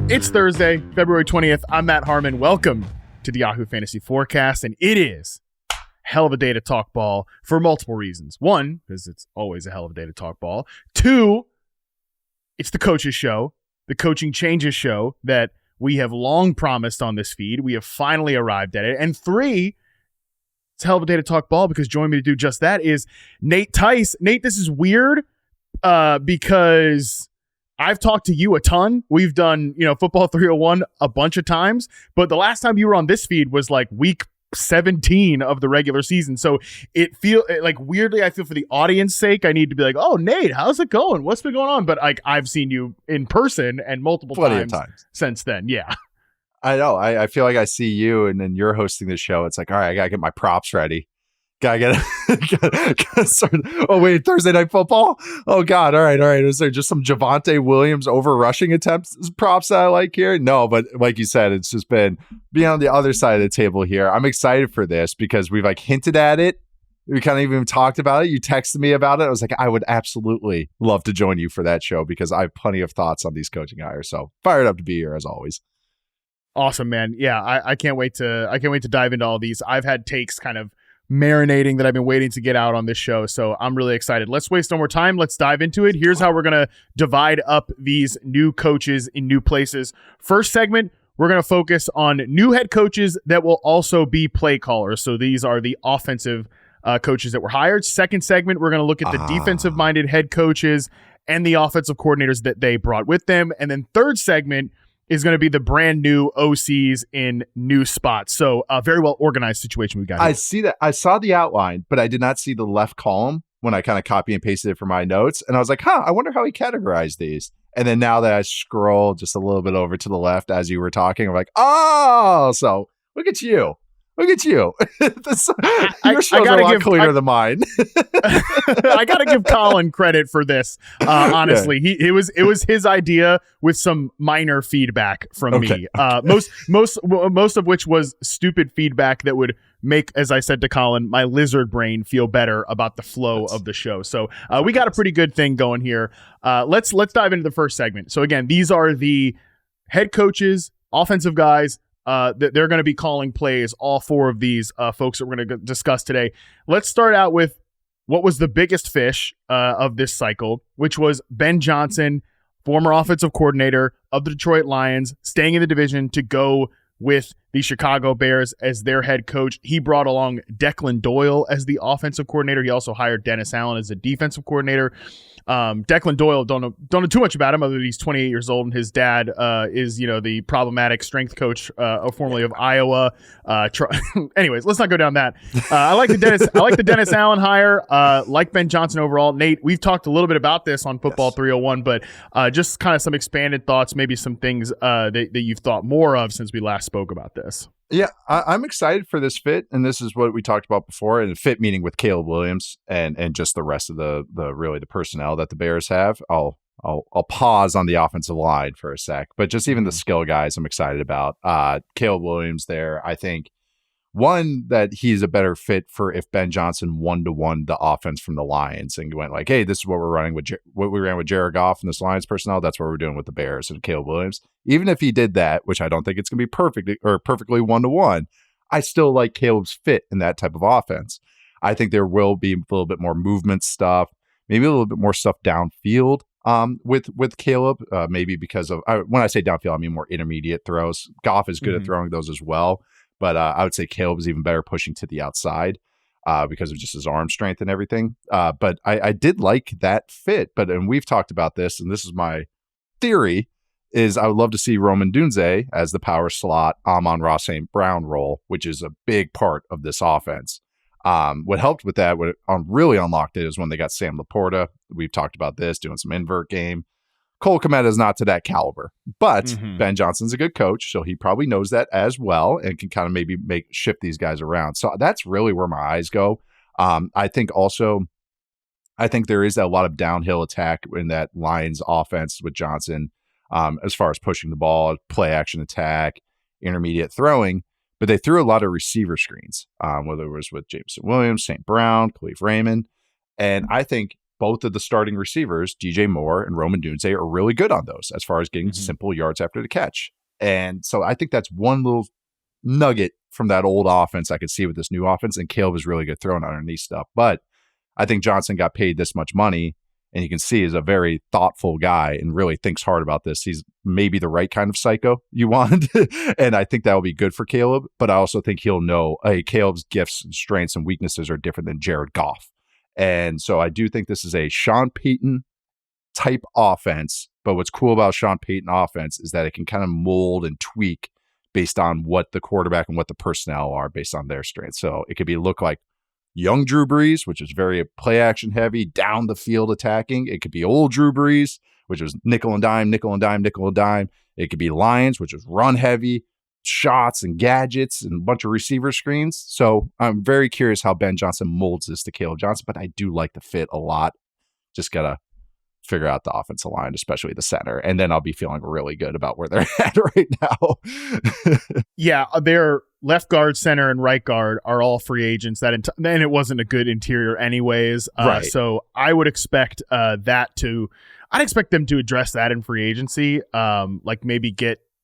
It's Thursday, February 20th. I'm Matt Harmon. Welcome to the Yahoo Fantasy Forecast, and it is a hell of a day to talk ball for multiple reasons. One, because it's always a hell of a day to talk ball. Two, it's the coaches show, the coaching changes show that we have long promised on this feed. We have finally arrived at it. And three, it's a hell of a day to talk ball because joining me to do just that is Nate Tice. Nate, this is weird because I've talked to you a ton. We've done, Football 301 a bunch of times, but the last time you were on this feed was like week 17 of the regular season. So it feel like weirdly, I feel for the audience sake, I need to be like, oh, Nate, how's it going? What's been going on? But like I've seen you in person and multiple times since then. Yeah. I know. I feel like I see you and then you're hosting the show. It's like, all right, I got to get my props ready. Gotta start. Oh, wait, Thursday Night Football? Oh, God. All right. Is there just some Javonte Williams over rushing attempts props that I like here? No, but like you said, it's just been being on the other side of the table here. I'm excited for this because we've like hinted at it. We kind of even talked about it. You texted me about it. I was like, I would absolutely love to join you for that show because I have plenty of thoughts on these coaching hires. So fired up to be here as always. Awesome, man. Yeah, I can't wait to dive into all these. I've had takes kind of marinating that I've been waiting to get out on this show. So I'm really excited. Let's waste no more time. Let's dive into it. Here's how we're going to divide up these new coaches in new places. First segment, we're going to focus on new head coaches that will also be play callers. So these are the offensive coaches that were hired. Second segment, we're going to look at the defensive-minded head coaches and the offensive coordinators that they brought with them. And then third segment is going to be the brand new OCs in new spots. So a very well organized situation we got here. I see that. I saw the outline, but I did not see the left column when I kind of copy and pasted it for my notes. And I was like, I wonder how he categorized these. And then now that I scroll just a little bit over to the left as you were talking, I'm like, oh, so look at you. Look at you. Your shows are a lot cleaner than mine. I got to give Colin credit for this. Honestly, yeah. It was his idea with some minor feedback from me. Most of which was stupid feedback that would make, as I said to Colin, my lizard brain feel better about the flow of the show. So we got a pretty good thing going here. Let's dive into the first segment. So again, these are the head coaches, offensive guys. They're going to be calling plays, all four of these folks that we're going to discuss today. Let's start out with what was the biggest fish of this cycle, which was Ben Johnson, former offensive coordinator of the Detroit Lions, staying in the division to go with the Chicago Bears as their head coach. He brought along Declan Doyle as the offensive coordinator. He also hired Dennis Allen as the defensive coordinator. Declan Doyle, don't know too much about him other than he's 28 years old and his dad is the problematic strength coach formerly of Iowa. Anyways, let's not go down that. I like the Dennis Allen hire. Like Ben Johnson overall. Nate, we've talked a little bit about this on Football 301, but just kind of some expanded thoughts, maybe some things that you've thought more of since we last spoke about this. Yeah, I'm excited for this fit, and this is what we talked about before, and fit meaning with Caleb Williams and just the rest of the personnel that the Bears have. I'll pause on the offensive line for a sec, but just even the skill guys I'm excited about. Caleb Williams there, I think, one, that he's a better fit for if Ben Johnson one-to-one the offense from the Lions and went like, hey, this is what we're running with what we ran with Jared Goff and this Lions personnel. That's what we're doing with the Bears and Caleb Williams. Even if he did that, which I don't think it's going to be perfectly one-to-one, I still like Caleb's fit in that type of offense. I think there will be a little bit more movement stuff, maybe a little bit more stuff downfield with Caleb, maybe because of when I say downfield, I mean more intermediate throws. Goff is good at throwing those as well. But I would say Caleb is even better pushing to the outside because of just his arm strength and everything. But I did like that fit. And we've talked about this, and this is my theory, is I would love to see Roman Dunze as the power slot Amon-Ra St. Brown role, which is a big part of this offense. What helped with that, what really unlocked it, is when they got Sam Laporta. We've talked about this, doing some invert game. Cole Kmet is not to that caliber, but Ben Johnson's a good coach, so he probably knows that as well and can kind of maybe shift these guys around. So that's really where my eyes go. I think there is a lot of downhill attack in that Lions offense with Johnson, as far as pushing the ball, play action attack, intermediate throwing, but they threw a lot of receiver screens, whether it was with Jameson Williams, St. Brown, Khalif Raymond. And I think both of the starting receivers, DJ Moore and Roman Dunze, are really good on those as far as getting simple yards after the catch. And so I think that's one little nugget from that old offense I could see with this new offense. And Caleb is really good throwing underneath stuff. But I think Johnson got paid this much money, and you can see he's a very thoughtful guy and really thinks hard about this. He's maybe the right kind of psycho you want. And I think that will be good for Caleb. But I also think he'll know, hey, Caleb's gifts and strengths and weaknesses are different than Jared Goff. And so I do think this is a Sean Payton type offense. But what's cool about Sean Payton offense is that it can kind of mold and tweak based on what the quarterback and what the personnel are based on their strengths. So it could look like young Drew Brees, which is very play action heavy, down the field attacking. It could be old Drew Brees, which was nickel and dime, nickel and dime, nickel and dime. It could be Lions, which is run heavy, shots and gadgets and a bunch of receiver screens. So I'm very curious how Ben Johnson molds this to Caleb Johnson, but I do like the fit a lot. Just got to figure out the offensive line, especially the center. And then I'll be feeling really good about where they're at right now. Yeah, their left guard, center, and right guard are all free agents. And it wasn't a good interior anyways. Right. So I would expect I'd expect them to address that in free agency. Like maybe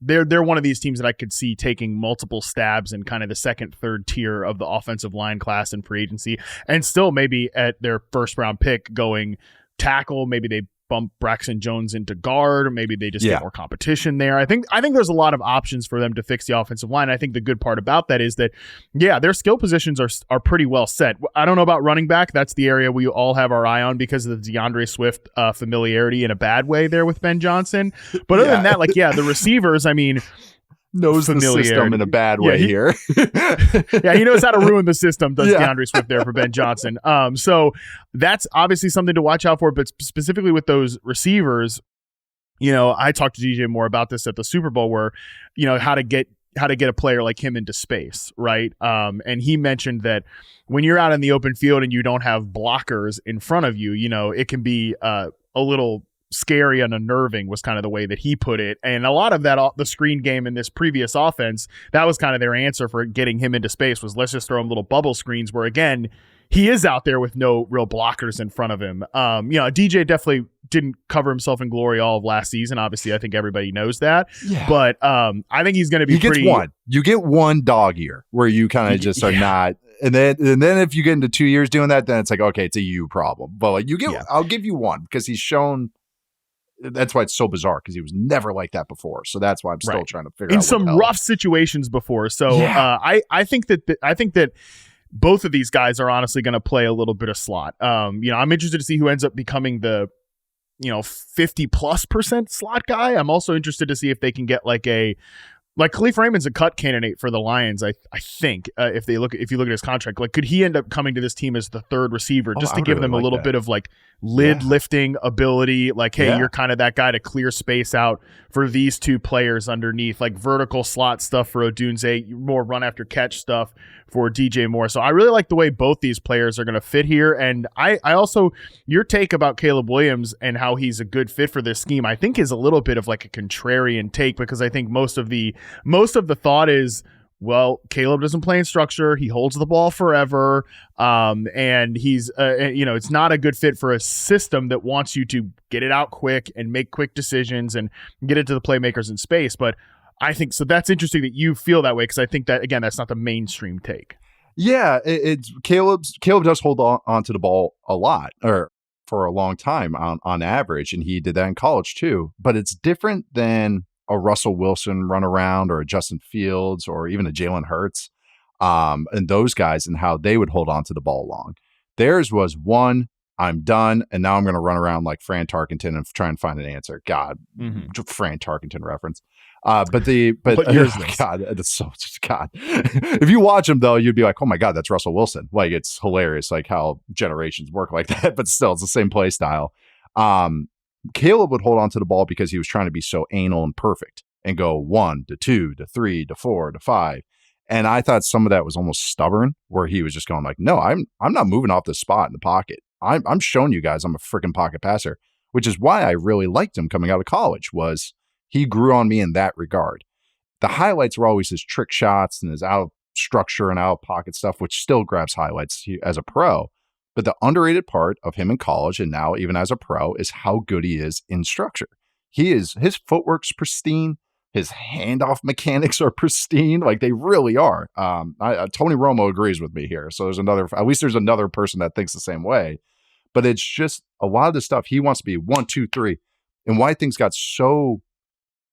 they're one of these teams that I could see taking multiple stabs in kind of the second, third tier of the offensive line class in free agency, and still maybe at their first round pick going tackle. Maybe they bump Braxton Jones into guard, or maybe they just get more competition there. I think there's a lot of options for them to fix the offensive line. I think the good part about that is that, their skill positions are pretty well set. I don't know about running back. That's the area we all have our eye on because of the DeAndre Swift familiarity in a bad way there with Ben Johnson. But other than that, the receivers, I mean, knows the system in a bad way here. He knows how to ruin the system, does DeAndre Swift there for Ben Johnson. So that's obviously something to watch out for, but specifically with those receivers, I talked to DJ Moore about this at the Super Bowl where, how to get a player like him into space, right? And he mentioned that when you're out in the open field and you don't have blockers in front of you, it can be a little scary and unnerving was kind of the way that he put it. And a lot of that, the screen game in this previous offense, that was kind of their answer for getting him into space was let's just throw him little bubble screens where, again, he is out there with no real blockers in front of him. DJ definitely didn't cover himself in glory all of last season. Obviously, I think everybody knows that. Yeah. But I think he's going to be You get one dog year where you kind of just are not. And then if you get into 2 years doing that, then it's like, okay, it's a you problem. But I'll give you one because he's shown. That's why it's so bizarre because he was never like that before. So that's why I'm still trying to figure out in some rough situations before. So I think that both of these guys are honestly going to play a little bit of slot. I'm interested to see who ends up becoming the 50+% slot guy. I'm also interested to see if they can get Khalif Raymond's a cut candidate for the Lions. I think if you look at his contract, could he end up coming to this team as the third receiver just to give them a little bit of lid lifting ability? You're kind of that guy to clear space out for these two players underneath, vertical slot stuff for Odunze, more run after catch stuff for DJ Moore. So I really like the way both these players are going to fit here. And I also, your take about Caleb Williams and how he's a good fit for this scheme, I think is a little bit of a contrarian take because I think most of the thought is, well, Caleb doesn't play in structure. He holds the ball forever. And he's, it's not a good fit for a system that wants you to get it out quick and make quick decisions and get it to the playmakers in space. But I think so. That's interesting that you feel that way because I think that, again, that's not the mainstream take. Yeah, it's Caleb does hold on to the ball a lot or for a long time on average. And he did that in college too. But it's different than a Russell Wilson run around or a Justin Fields or even a Jalen Hurts and those guys and how they would hold on to the ball long. Theirs was one, I'm done, and now I'm going to run around like Fran Tarkenton and try and find an answer. God, Fran Tarkenton reference. But here's God, that's so God. If you watch him though, you'd be like, oh my God, that's Russell Wilson. It's hilarious, how generations work like that. But still, it's the same play style. Caleb would hold on to the ball because he was trying to be so anal and perfect and go 1 to 2 to 3 to 4 to 5. And I thought some of that was almost stubborn, where he was just going no, I'm not moving off this spot in the pocket. I'm showing you guys I'm a freaking pocket passer, which is why I really liked him coming out of college. Was he grew on me in that regard. The highlights were always his trick shots and his out of structure and out of pocket stuff, which still grabs highlights as a pro. But the underrated part of him in college and now even as a pro is how good he is in structure. His footwork's pristine. His handoff mechanics are pristine. Like they really are. Tony Romo agrees with me here. So at least there's another person that thinks the same way. But it's just a lot of the stuff he wants to be 1, 2, 3. And why things got so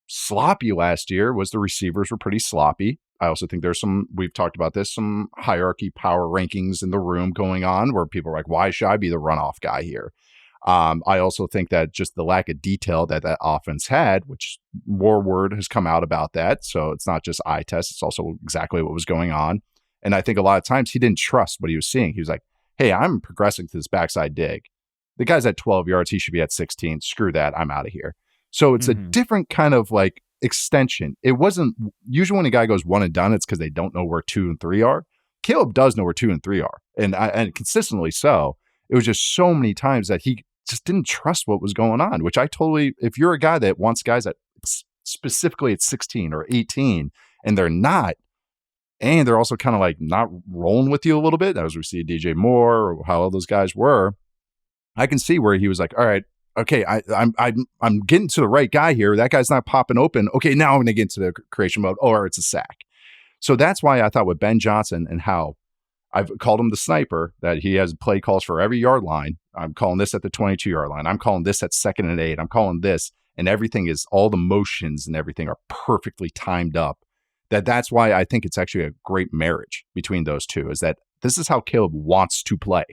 sloppy last year was the receivers were pretty sloppy. I also think there's we've talked about this, some hierarchy power rankings in the room going on where people are like, why should I be the runoff guy here? I also think that just the lack of detail that offense had, which more word has come out about that. So it's not just eye test. It's also exactly what was going on. And I think a lot of times he didn't trust what he was seeing. He was like, hey, I'm progressing to this backside dig. The guy's at 12 yards. He should be at 16. Screw that. I'm out of here. So it's a different kind of like extension. It wasn't usually when a guy goes one and done, it's because they don't know where 2 and 3 are. Caleb does know where 2 and 3 are. And consistently so. It was just so many times that he just didn't trust what was going on, which if you're a guy that wants guys at specifically at 16 or 18 and they're not, and they're also kind of like not rolling with you a little bit, as we see DJ Moore or how all those guys were, I can see where he was like, all right, okay, I'm getting to the right guy here. That guy's not popping open. Okay, now I'm going to get into the creation mode, or it's a sack. So that's why I thought with Ben Johnson and how I've called him the sniper, that he has play calls for every yard line. I'm calling this at the 22-yard line. I'm calling this at 2nd and 8. I'm calling this, and everything is, all the motions and everything are perfectly timed up. That's why I think it's actually a great marriage between those two, is that this is how Caleb wants to play.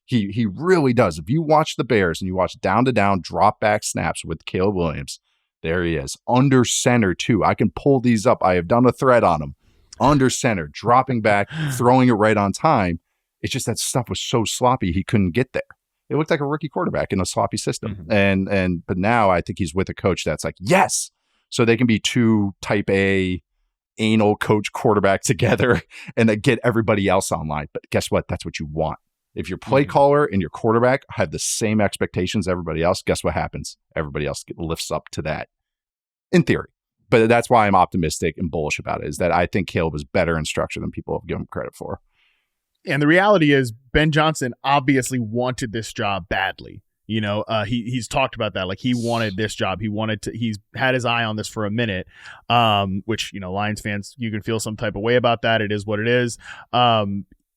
He really does. If you watch the Bears and you watch down-to-down drop-back snaps with Caleb Williams, there he is. Under center, too. I can pull these up. I have done a thread on him. Under center, dropping back, throwing it right on time. It's just that stuff was so sloppy, he couldn't get there. It looked like a rookie quarterback in a sloppy system. But now I think he's with a coach that's like, yes. So they can be two type A anal coach quarterback together and then get everybody else online. But guess what? That's what you want. If your play caller and your quarterback have the same expectations as everybody else, guess what happens? Everybody else lifts up to that, in theory. But that's why I'm optimistic and bullish about it, is that I think Caleb is better in structure than people have given him credit for. And the reality is Ben Johnson obviously wanted this job badly. You know, he's talked about that. Like, he wanted this job. He's had his eye on this for a minute, which, you know, Lions fans, you can feel some type of way about that. It is what it is.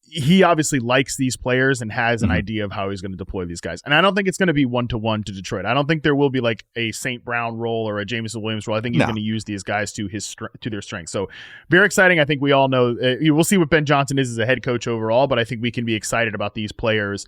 He obviously likes these players and has an idea of how he's going to deploy these guys. And I don't think it's going to be 1-to-1 to Detroit. I don't think there will be like a St. Brown role or a Jameson Williams role. I think he's going to use these guys to their strength. So very exciting. I think we all know we'll see what Ben Johnson is as a head coach overall, but I think we can be excited about these players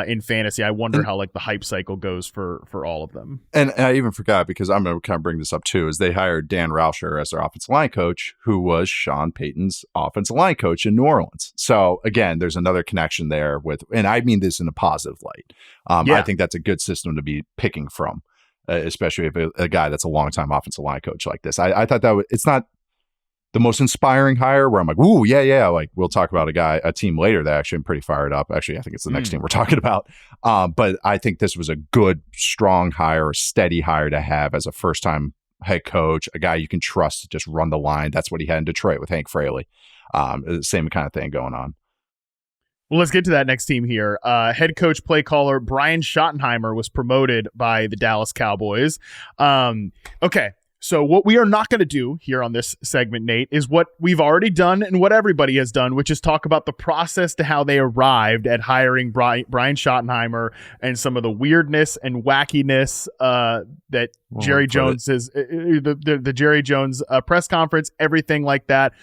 in fantasy. I wonder how like the hype cycle goes for all of them. And I even forgot, because I'm going to kind of bring this up too, is they hired Dan Rauscher as their offensive line coach, who was Sean Payton's offensive line coach in New Orleans. So again, there's another connection there with, and I mean this in a positive light. I think that's a good system to be picking from, especially if a guy that's a longtime offensive line coach like this. I thought that it's not the most inspiring hire where I'm like, ooh, yeah. Like, we'll talk about a team later that actually I'm pretty fired up. Actually, I think it's the next team we're talking about. But I think this was a good, strong hire, a steady hire to have as a first-time head coach, a guy you can trust to just run the line. That's what he had in Detroit with Hank Fraley. Same kind of thing going on. Well, let's get to that next team here. Head coach, play caller Brian Schottenheimer was promoted by the Dallas Cowboys. Okay, so what we are not going to do here on this segment, Nate, is what we've already done and what everybody has done, which is talk about the process to how they arrived at hiring Brian Schottenheimer and some of the weirdness and wackiness that Jerry Jones is, the Jerry Jones press conference, everything like that.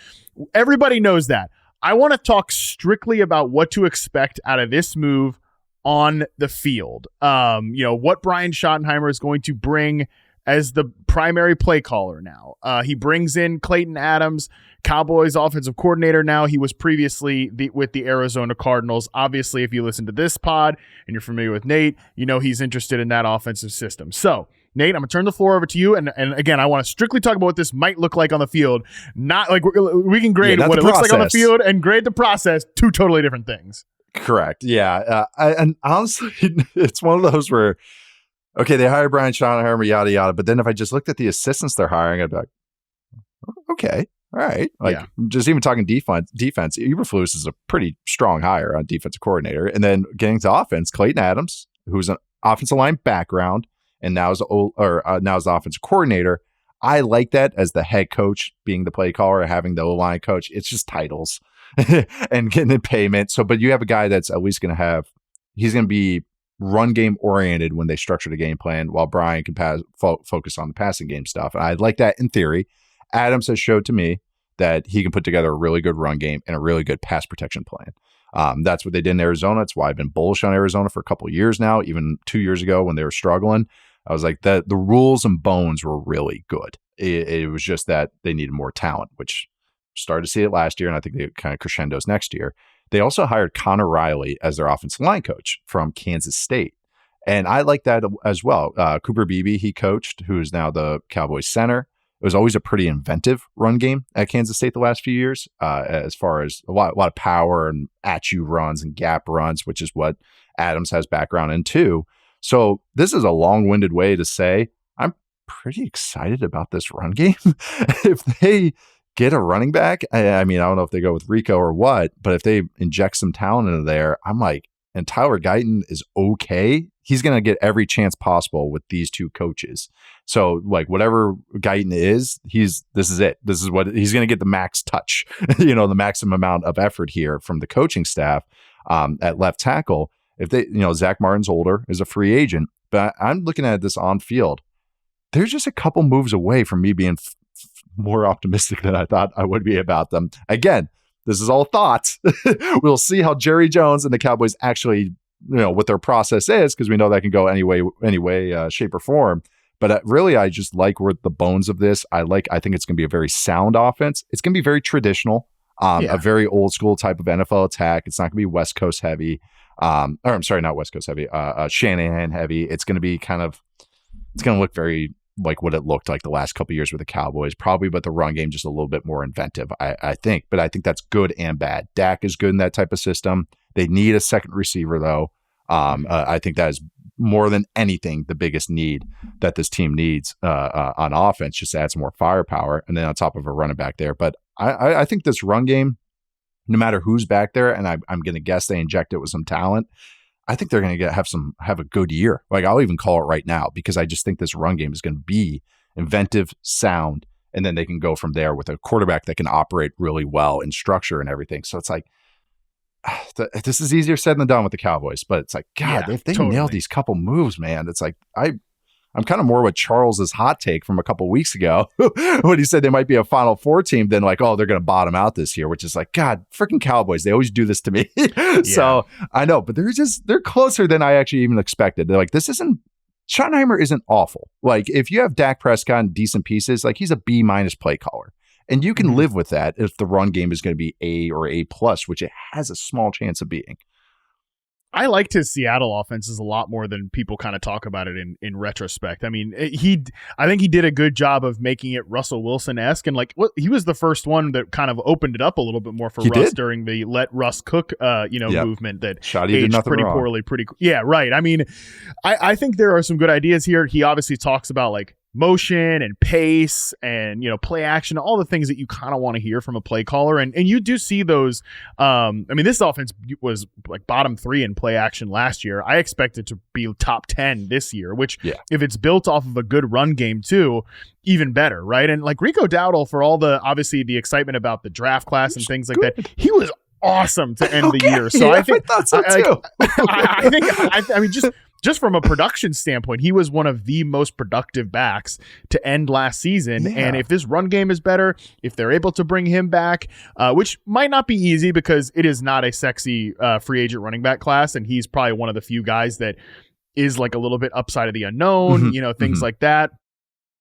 Everybody knows that. I want to talk strictly about what to expect out of this move on the field. What Brian Schottenheimer is going to bring as the primary play caller now. He brings in Clayton Adams, Cowboys offensive coordinator now. He was previously with the Arizona Cardinals. Obviously, if you listen to this pod and you're familiar with Nate, you know he's interested in that offensive system. So, Nate, I'm going to turn the floor over to you. And again, I want to strictly talk about what this might look like on the field. Not like we can grade what it looks like on the field and grade the process. Two totally different things. Correct. Yeah. And honestly, it's one of those where, okay, they hire Brian Schottenheimer, yada, yada. But then if I just looked at the assistants they're hiring, I'd be like, okay. all right. Like just even talking defense, Eberflus is a pretty strong hire on defensive coordinator. And then getting to offense, Clayton Adams, who's an offensive line background and now is the offensive coordinator. I like that as the head coach being the play caller, having the O-line coach. It's just titles and getting the payment. So, but you have a guy that's at least he's going to be run game oriented when they structure the game plan, while Brian can focus on the passing game stuff. And I like that in theory. Adams has showed to me that he can put together a really good run game and a really good pass protection plan. That's what they did in Arizona. It's why I've been bullish on Arizona for a couple of years now. Even 2 years ago when they were struggling, I was like, the rules and bones were really good. It was just that they needed more talent, which started to see it last year, and I think they kind of crescendos next year. They also hired Connor Riley as their offensive line coach from Kansas State. And I like that as well. Cooper Beebe, he coached, who is now the Cowboys center. It was always a pretty inventive run game at Kansas State the last few years, as far as a lot of power and at-you runs and gap runs, which is what Adams has background in too. So this is a long-winded way to say I'm pretty excited about this run game. If they get a running back, I mean, I don't know if they go with Rico or what, but if they inject some talent into there, I'm like, and Tyler Guyton is okay. He's going to get every chance possible with these two coaches. So like whatever Guyton is, this is it. This is what he's going to get, the max touch, the maximum amount of effort here from the coaching staff at left tackle. If they, Zach Martin's older, is a free agent, but I'm looking at this on field. There's just a couple moves away from me being more optimistic than I thought I would be about them. Again, this is all thoughts. We'll see how Jerry Jones and the Cowboys actually, what their process is, because we know that can go any way, shape, or form. But really, I just like where the bones of this. I think it's going to be a very sound offense. It's going to be very traditional, a very old school type of NFL attack. It's not going to be West Coast heavy. Or I'm sorry, not West Coast heavy. Shanahan heavy. It's going to be it's going to look very like what it looked like the last couple of years with the Cowboys, probably, but the run game just a little bit more inventive, I think. But I think that's good and bad. Dak is good in that type of system. They need a second receiver, though. I think that is more than anything the biggest need that this team needs on offense, just to add some more firepower, and then on top of a running back there. But I think this run game, no matter who's back there, and I'm going to guess they inject it with some talent, I think they're going to have a good year. Like, I'll even call it right now, because I just think this run game is going to be inventive, sound, and then they can go from there with a quarterback that can operate really well in structure and everything. So it's like, this is easier said than done with the Cowboys, but it's like, God, if they nail these couple moves, man, it's like, I'm kind of more with Charles's hot take from a couple weeks ago when he said they might be a Final Four team than like, oh, they're going to bottom out this year, which is like, God, freaking Cowboys. They always do this to me. So I know, but they're closer than I actually even expected. They're like, Schottenheimer isn't awful. Like, if you have Dak Prescott and decent pieces, like, he's a B- play caller. And you can live with that if the run game is going to be A or A+, which it has a small chance of being. I liked his Seattle offenses a lot more than people kind of talk about it in retrospect. I mean, I think he did a good job of making it Russell Wilson-esque, and he was the first one that kind of opened it up a little bit more for Russ during the let Russ cook, movement that aged pretty poorly. Yeah, right. I mean, I think there are some good ideas here. He obviously talks about like motion and pace and play action, all the things that you kind of want to hear from a play caller, and you do see those. I mean, this offense was like bottom 3 in play action last year. I expect it to be top 10 this year, which if it's built off of a good run game too, even better, right? And like Rico Dowdle, for all the obviously the excitement about the draft class and things like that, he was awesome to end the year. So I think I thought so too. I mean, just from a production standpoint, he was one of the most productive backs to end last season. Yeah. And if this run game is better, if they're able to bring him back, which might not be easy because it is not a sexy free agent running back class, and he's probably one of the few guys that is like a little bit upside of the unknown, things like that.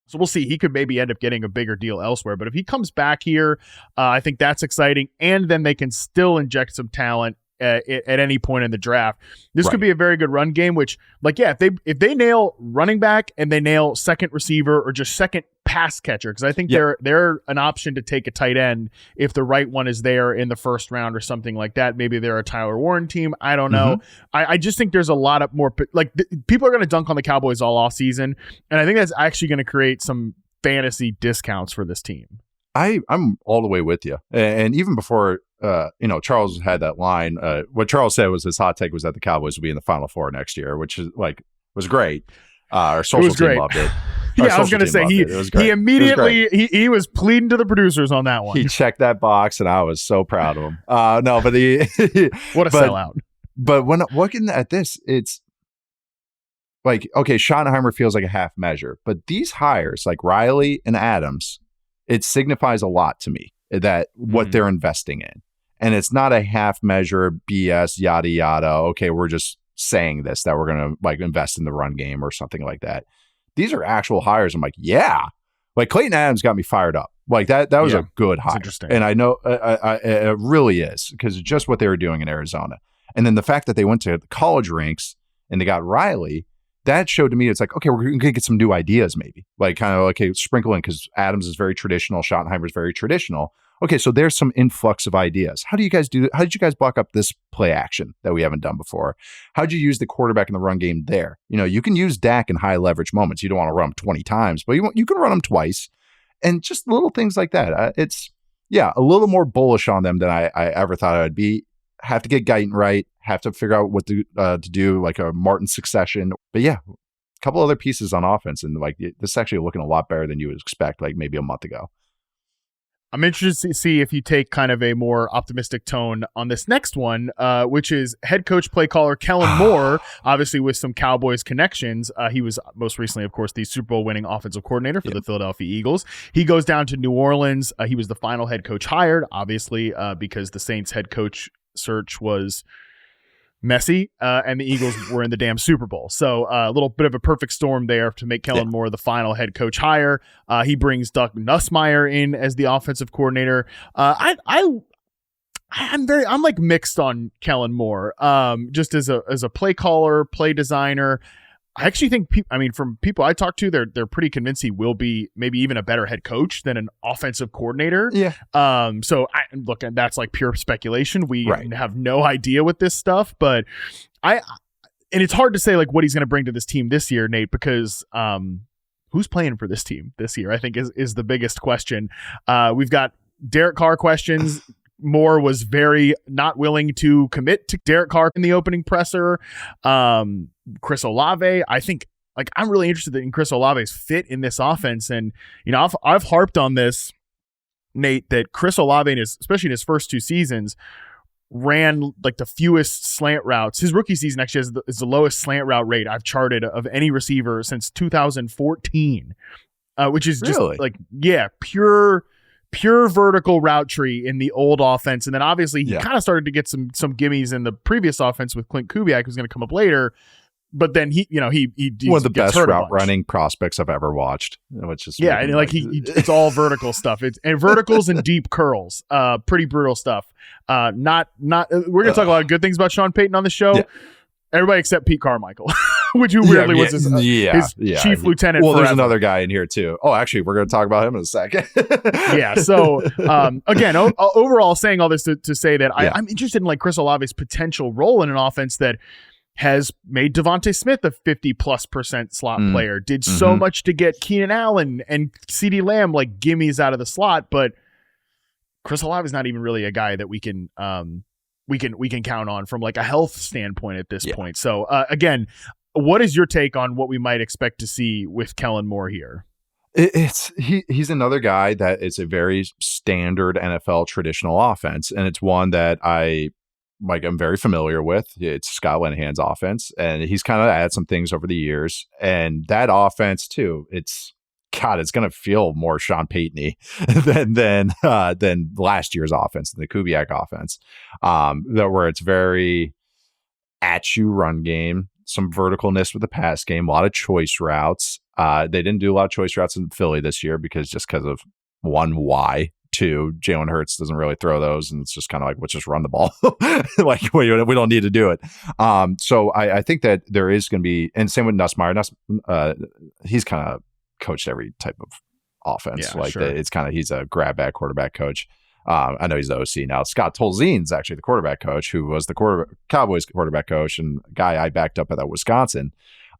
So we'll see. He could maybe end up getting a bigger deal elsewhere. But if he comes back here, I think that's exciting. And then they can still inject some talent at any point in the draft. This could be a very good run game, which if they nail running back and they nail second receiver or just second pass catcher, because I think they're an option to take a tight end if the right one is there in the first round or something like that. Maybe they're a Tyler Warren team. I don't know. I just think there's a lot of more people are going to dunk on the Cowboys all off season, and I think that's actually going to create some fantasy discounts for this team. I'm all the way with you. And even before, Charles had that line, what Charles said was his hot take was that the Cowboys would be in the Final Four next year, which is was great. Our social team loved it. Yeah, I was going to say he immediately he was pleading to the producers on that one. He checked that box, and I was so proud of him. No, but what a sellout. But when looking at this, it's like, okay, Schottenheimer feels like a half measure, but these hires like Riley and Adams, it signifies a lot to me that what they're investing in, and it's not a half measure BS yada yada. Okay, we're just saying this that we're gonna like invest in the run game or something like that. These are actual hires. I'm like, yeah, like Clayton Adams got me fired up. Like that was a good hire. Interesting. And I know it really is, because it's just what they were doing in Arizona. And then the fact that they went to the college ranks and they got Riley, that showed to me it's like, okay, we're going to get some new ideas maybe. Like kind of okay, sprinkle in, because Adams is very traditional, Schottenheimer is very traditional. Okay, so there's some influx of ideas. How do you guys do? How did you guys block up this play action that we haven't done before? How did you use the quarterback in the run game there? You can use Dak in high leverage moments. You don't want to run him 20 times, but you can run him twice. And just little things like that. It's, a little more bullish on them than I ever thought I would be. Have to get Guyton right. Have to figure out what to do, like a Morton succession. But a couple other pieces on offense. And like this is actually looking a lot better than you would expect, like maybe a month ago. I'm interested to see if you take kind of a more optimistic tone on this next one, which is head coach play caller Kellen Moore, obviously with some Cowboys connections. He was most recently, of course, the Super Bowl winning offensive coordinator for the Philadelphia Eagles. He goes down to New Orleans. He was the final head coach hired, obviously, because the Saints head coach search was messy, and the Eagles were in the damn Super Bowl. So a little bit of a perfect storm there to make Kellen Moore the final head coach hire. He brings Doug Nussmeier in as the offensive coordinator. I'm like mixed on Kellen Moore, just as a play caller, play designer. I actually think from people I talk to, they're pretty convinced he will be maybe even a better head coach than an offensive coordinator. Yeah. So that's like pure speculation. We have no idea with this stuff, but and it's hard to say like what he's going to bring to this team this year, Nate, because who's playing for this team this year, I think is the biggest question. We've got Derek Carr questions. Moore was very not willing to commit to Derek Carr in the opening presser. Chris Olave, I think, like, I'm really interested in Chris Olave's fit in this offense. And, I've harped on this, Nate, that Chris Olave, especially in his first two seasons, ran like the fewest slant routes. His rookie season actually is the lowest slant route rate I've charted of any receiver since 2014, which is just pure vertical route tree in the old offense. And then obviously he kind of started to get some gimmies in the previous offense with Klint Kubiak, who's going to come up later. But then he one of the best route running prospects I've ever watched, which is and like it's all vertical stuff. It's and verticals and deep curls, pretty brutal stuff. We're gonna talk a lot of good things about Sean Payton on the show. Yeah. Everybody except Pete Carmichael, which weirdly was his chief lieutenant. Well, there's another guy in here too. Oh, actually, we're going to talk about him in a second. So again, overall, saying all this to say that I'm interested in like Chris Olave's potential role in an offense that has made Devontae Smith a 50+% slot player. Did so much to get Keenan Allen and CeeDee Lamb like gimmies out of the slot, but Chris Olave is not even really a guy that we can count on from like a health standpoint at this point. So again, what is your take on what we might expect to see with Kellen Moore here? He's another guy that is a very standard NFL traditional offense, and it's one that I'm very familiar with. It's Scott Linehan's offense, and he's kind of added some things over the years. And that offense too, it's going to feel more Sean Payton-y than last year's offense, the Kubiak offense, where it's very at you run game, some verticalness with the pass game, a lot of choice routes. They didn't do a lot of choice routes in Philly this year because of why. Two, Jalen Hurts doesn't really throw those, and it's just kind of like, let's just run the ball. Like we don't need to do it. So I think that there is going to be, and same with Nussmeier. He's kind of coached every type of offense. It's kind of, he's a grab bag quarterback coach. I know he's the OC now. Scott Tolzien's actually the quarterback coach, who was the Cowboys quarterback coach and guy I backed up at that Wisconsin.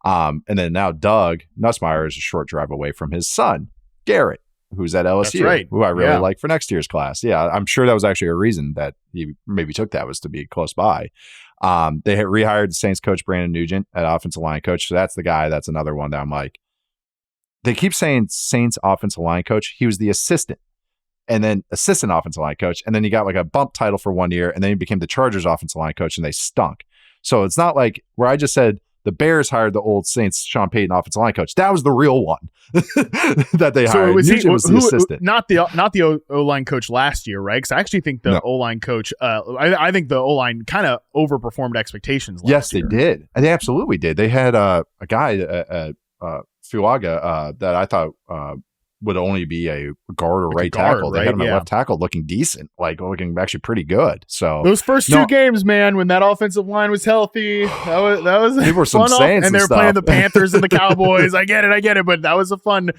And then now Doug Nussmeier is a short drive away from his son, Garrett. who's at LSU, That's right. who I really like for next year's class. Yeah, I'm sure that was actually a reason that he maybe took that, was to be close by. They had rehired the Saints coach Brandon Nugent at offensive line coach. So that's the guy. That's another one that I'm like, they keep saying Saints offensive line coach. He was the assistant and then assistant offensive line coach. And then he got like a bump title for 1 year. And then he became the Chargers offensive line coach and they stunk. So it's not like where I just said the Bears hired the old Saints Sean Payton offensive line coach. That was the real one that they hired. Nugent was the assistant. Not the O-line coach last year, right? Because I actually think the O-line coach, I think the O-line kind of overperformed expectations last year. Yes, they did. They absolutely did. They had a guy, Fuaga, that I thought would only be a guard or right tackle. They had him at left tackle looking decent, like looking actually pretty good. So those first two games, man, when that offensive line was healthy, that was they were some Saints and they were playing the Panthers and the Cowboys. I get it, but that was a fun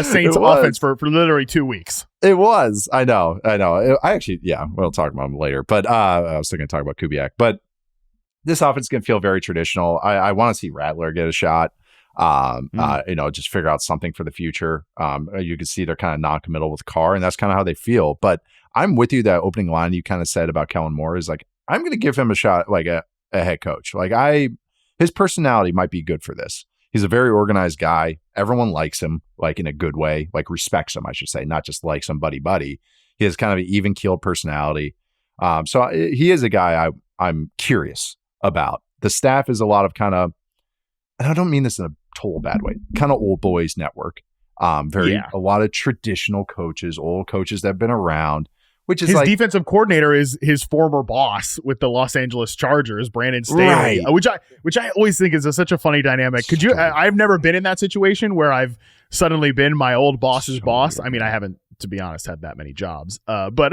Saints offense for literally 2 weeks. It was. I know. I actually, we'll talk about him later. But I was thinking to talk about Kubiak. But this offense is going to feel very traditional. I want to see Rattler get a shot. Just figure out something for the future. You can see they're kind of non-committal with Carr, and that's kind of how they feel. But I'm with you. That opening line you kind of said about Kellen Moore is like, I'm going to give him a shot, like a head coach. Like his personality might be good for this. He's a very organized guy. Everyone likes him, like in a good way, like respects him, I should say, not just like some buddy. He has kind of an even keeled personality. So he is a guy I'm curious about. The staff is a lot of kind of, and I don't mean this in a total bad way, kind of old boys network. A lot of traditional coaches, old coaches that have been around, which is his defensive coordinator is his former boss with the Los Angeles Chargers, Brandon Staley, which I always think is such a funny dynamic. Could you? I've never been in that situation where I've suddenly been my old boss's boss. I mean, I haven't, to be honest, had that many jobs, but.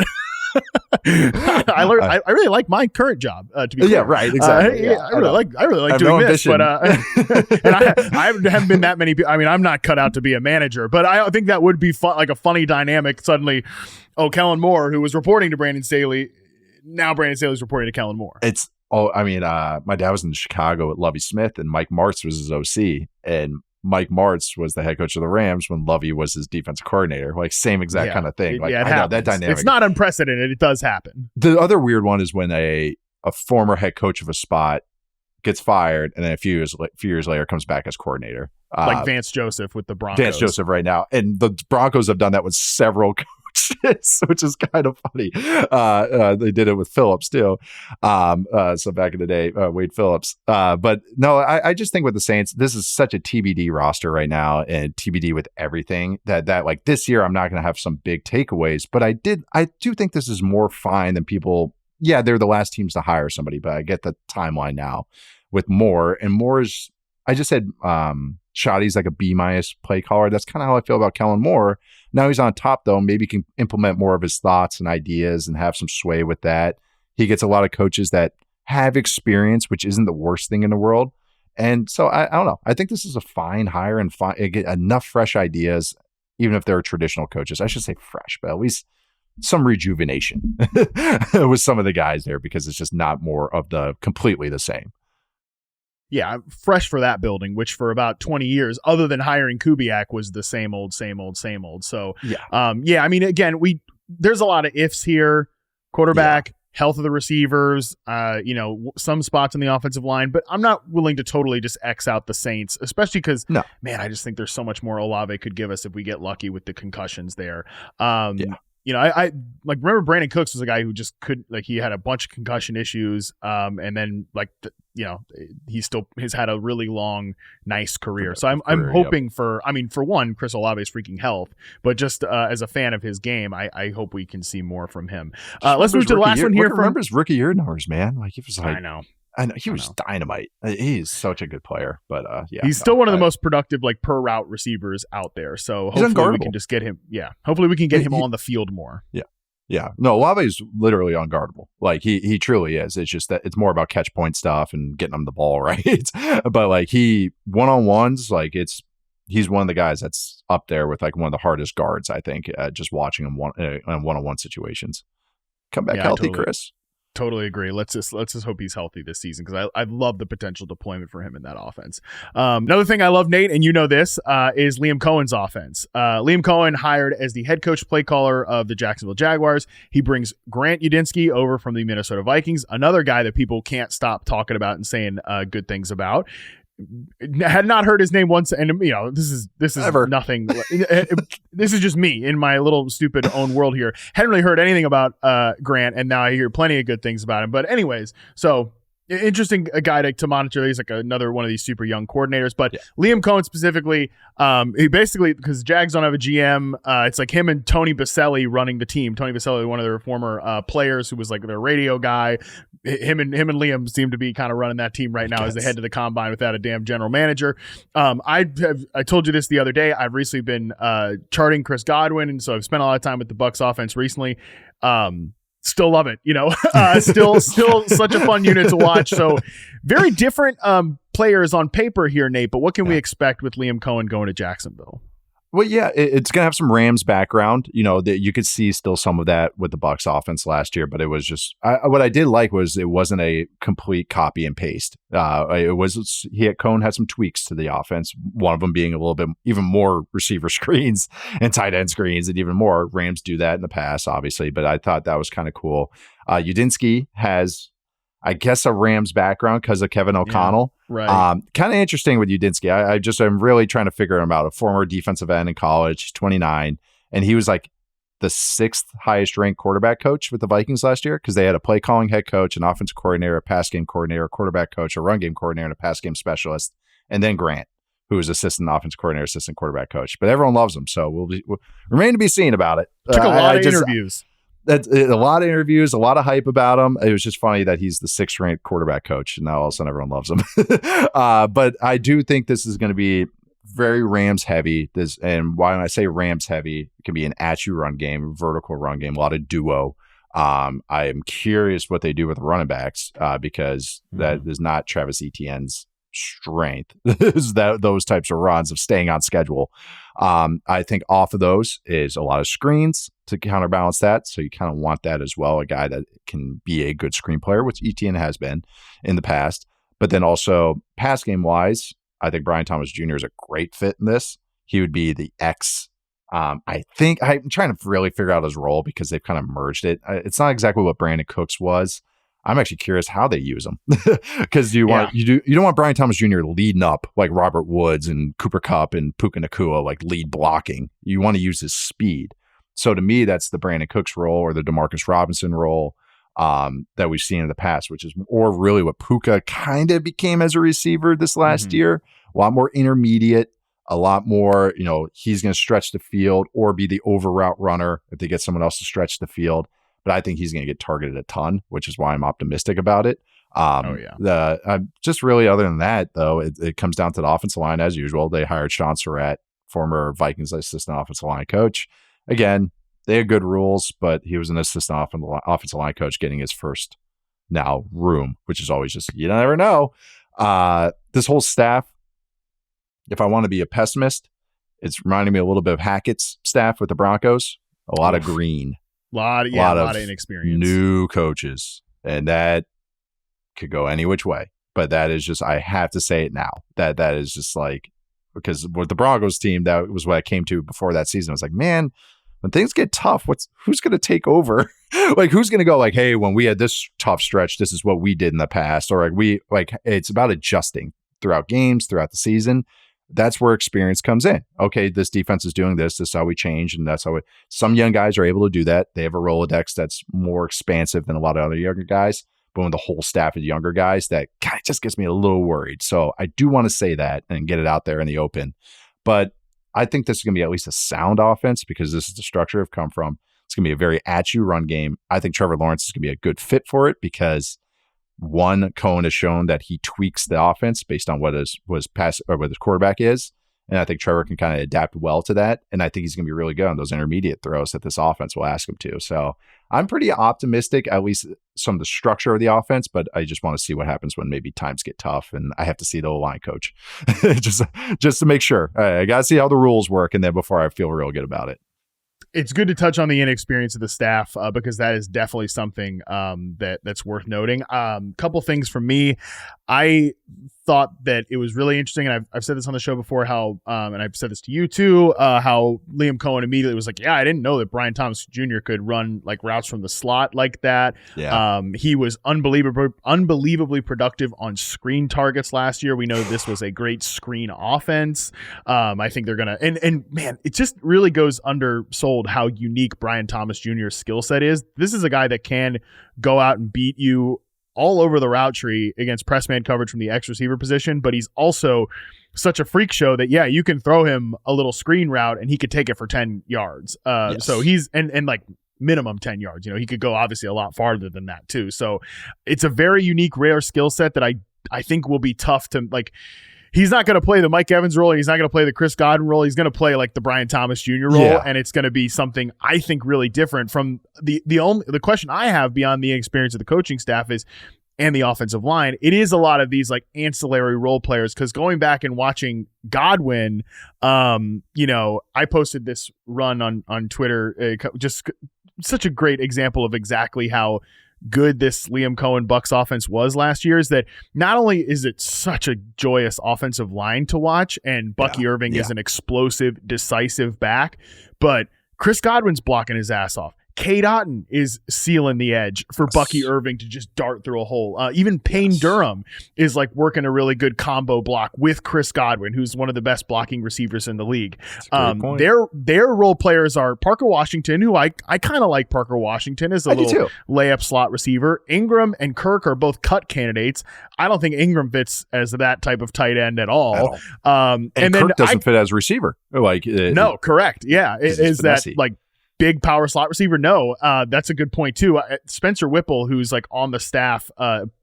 I really like my current job. To be clear. Yeah, right, exactly. I really like doing this, but and I haven't been that many. I mean, I'm not cut out to be a manager, but I think that would be fun, like a funny dynamic. Suddenly, Kellen Moore, who was reporting to Brandon Staley, now Brandon Staley's reporting to Kellen Moore. My dad was in Chicago with Lovie Smith, and Mike Martz was his OC, and Mike Martz was the head coach of the Rams when Lovie was his defensive coordinator. Like same exact kind of thing. Like I know that dynamic. It's not unprecedented. It does happen. The other weird one is when a former head coach of a spot gets fired, and then a few years later comes back as coordinator. Like Vance Joseph with the Broncos. Vance Joseph right now, and the Broncos have done that with several coaches, which is kind of funny. They did it with Phillips too. So back in the day, Wade Phillips. But no, I just think with the Saints, this is such a TBD roster right now, and TBD with everything that like this year, I'm not going to have some big takeaways. But I do think this is more fine than people. Yeah, they're the last teams to hire somebody, but I get the timeline now with Moore, and Moore's. I just said Shotty's like a B- play caller. That's kind of how I feel about Kellen Moore. Now he's on top, though. Maybe he can implement more of his thoughts and ideas and have some sway with that. He gets a lot of coaches that have experience, which isn't the worst thing in the world. And so I don't know. I think this is a fine hire and get enough fresh ideas, even if they're traditional coaches. I should say fresh, but at least some rejuvenation with some of the guys there, because it's just not more of the completely the same. Yeah, fresh for that building, which for about 20 years, other than hiring Kubiak, was the same old. So, I mean, again, there's a lot of ifs here. Quarterback, health of the receivers, some spots on the offensive line, but I'm not willing to totally just X out the Saints, especially because, man, I just think there's so much more Olave could give us if we get lucky with the concussions there. I like remember Brandon Cooks was a guy who just couldn't, like, he had a bunch of concussion issues, and then he still has had a really long, nice career. So I'm hoping for one, Chris Olave's freaking health, but just as a fan of his game, I hope we can see more from him. Let's move to the last one here. Remember his rookie year numbers, man. Like, he was like, I know he was dynamite. He's such a good player, but he's still one of the most productive, like, per route receivers out there. So hopefully we can just get him. Yeah, hopefully we can get him on the field more. Yeah. No, Olave is literally unguardable. Like, he truly is. It's just that it's more about catch point stuff and getting him the ball right. But like, he one-on-ones, like, he's one of the guys that's up there with like one of the hardest guards, I think. Just watching him in one-on-one situations. Come back healthy, totally. Chris. Totally agree. Let's just hope he's healthy this season, because I love the potential deployment for him in that offense. Another thing I love, Nate, and you know this, is Liam Coen's offense. Liam Coen, hired as the head coach play caller of the Jacksonville Jaguars. He brings Grant Udinski over from the Minnesota Vikings, another guy that people can't stop talking about and saying good things about. Had not heard his name once, and this is Ever. nothing. This is just me in my little stupid own world here. Hadn't really heard anything about Grant, and now I hear plenty of good things about him. But anyways, so interesting guy to monitor. He's like another one of these super young coordinators. But Liam Coen specifically, he basically, because Jags don't have a GM, it's like him and Tony Baselli running the team. Tony Baselli, one of their former players, who was like their radio guy. Him and Liam seem to be kind of running that team right now as they head to the combine without a damn general manager. I told you this the other day. I've recently been charting Chris Godwin, and so I've spent a lot of time with the Bucs offense recently. Still love it, still such a fun unit to watch. So very different players on paper here, Nate, but what can we expect with Liam Coen going to Jacksonville? Well, yeah, it's going to have some Rams background. That you could see still some of that with the Bucs offense last year, but it was just what I did like was it wasn't a complete copy and paste. Coen had some tweaks to the offense. One of them being a little bit even more receiver screens and tight end screens, and even more. Rams do that in the past, obviously, but I thought that was kind of cool. Udinski has, I guess, a Rams background because of Kevin O'Connell. Yeah, right. Kind of interesting with Udinski. I'm really trying to figure him out. A former defensive end in college, 29, and he was like the 6th highest ranked quarterback coach with the Vikings last year, because they had a play calling head coach, an offensive coordinator, a pass game coordinator, a quarterback coach, a run game coordinator, and a pass game specialist, and then Grant, who is assistant offensive coordinator, assistant quarterback coach. But everyone loves him, so we'll remain to be seen about it. Took a lot of interviews. That's a lot of interviews, a lot of hype about him. It was just funny that he's the 6th ranked quarterback coach, and now all of a sudden everyone loves him. But I do think this is going to be very Rams heavy. And when I say Rams heavy, it can be an at-you run game, vertical run game, a lot of duo. I am curious what they do with running backs, because that is not Travis Etienne's strength. Is that those types of runs of staying on schedule. I think off of those is a lot of screens to counterbalance that. So you kind of want that as well, a guy that can be a good screen player, which Etienne has been in the past. But then also pass game wise, I think Brian Thomas Jr. is a great fit in this. He would be the X. I think I'm trying to really figure out his role, because they've kind of merged it. It's not exactly what Brandon Cooks was. I'm actually curious how they use him, because you don't want Brian Thomas Jr. leading up like Robert Woods and Cooper Kupp and Puka Nacua, like lead blocking. You want to use his speed. So to me, that's the Brandon Cooks role, or the Demarcus Robinson role that we've seen in the past, which is or really what Puka kind of became as a receiver this last year. A lot more intermediate, a lot more, he's going to stretch the field or be the over route runner if they get someone else to stretch the field. But I think he's going to get targeted a ton, which is why I'm optimistic about it. Just really, other than that, though, it comes down to the offensive line as usual. They hired Sean Surratt, former Vikings assistant offensive line coach. Again, they had good rules, but he was an assistant offensive line coach getting his first room, which is always just, you never know. This whole staff, if I want to be a pessimist, it's reminding me a little bit of Hackett's staff with the Broncos. A lot of green. A lot of inexperience. New coaches, and that could go any which way. But that is just, I have to say it now. That is just like, because with the Broncos team, that was what I came to before that season. I was like, man, when things get tough, who's going to take over? Like, who's going to go like, hey, when we had this tough stretch, this is what we did in the past, or it's about adjusting throughout games, throughout the season. That's where experience comes in. Okay, this defense is doing this. This is how we change, and that's how some young guys are able to do that. They have a Rolodex that's more expansive than a lot of other younger guys. But when the whole staff is younger guys, that kind of just gets me a little worried. So I do want to say that and get it out there in the open. But I think this is going to be at least a sound offense, because this is the structure I've come from. It's going to be a very at-you run game. I think Trevor Lawrence is going to be a good fit for it, because one, Coen has shown that he tweaks the offense based on what his quarterback is. And I think Trevor can kind of adapt well to that. And I think he's going to be really good on those intermediate throws that this offense will ask him to. So I'm pretty optimistic, at least some of the structure of the offense, but I just want to see what happens when maybe times get tough. And I have to see the O-line coach just to make sure. I got to see how the rules work, and then before I feel real good about it. It's good to touch on the inexperience of the staff because that is definitely something that's worth noting. Couple things from me. I thought that it was really interesting, and I've said this on the show before, how and I've said this to you too, how Liam Coen immediately was like, yeah, I didn't know that Brian Thomas Jr. could run like routes from the slot like that. Yeah. He was unbelievably productive on screen targets last year. We know this was a great screen offense. I think they're gonna and man, it just really goes undersold how unique Brian Thomas Jr.'s skill set is. This is a guy that can go out and beat you all over the route tree against press man coverage from the X receiver position, but he's also such a freak show that, yeah, you can throw him a little screen route and he could take it for 10 yards. Yes. So he's, and like minimum 10 yards, he could go obviously a lot farther than that too. So it's a very unique, rare skill set that I think will be tough to like. He's not going to play the Mike Evans role. And he's not going to play the Chris Godwin role. He's going to play like the Brian Thomas Jr. role. Yeah. And it's going to be something I think really different from the question I have beyond the experience of the coaching staff is, and the offensive line, it is a lot of these like ancillary role players. Cause going back and watching Godwin, I posted this run on Twitter, just such a great example of exactly how good this Liam Coen Bucs offense was last year, is that not only is it such a joyous offensive line to watch, and Bucky Irving is an explosive, decisive back, but Chris Godwin's blocking his ass off. Cade Otton is sealing the edge for Bucky Irving to just dart through a hole. Even Payne Durham is like working a really good combo block with Chris Godwin, who's one of the best blocking receivers in the league. Their role players are Parker Washington, who I kind of like Parker Washington as a little layup slot receiver. Ingram and Kirk are both cut candidates. I don't think Ingram fits as that type of tight end at all. And Kirk doesn't fit as a receiver. No, correct. Yeah. Is that like big power slot receiver? No, that's a good point too. Spencer Whipple, who's like on the staff,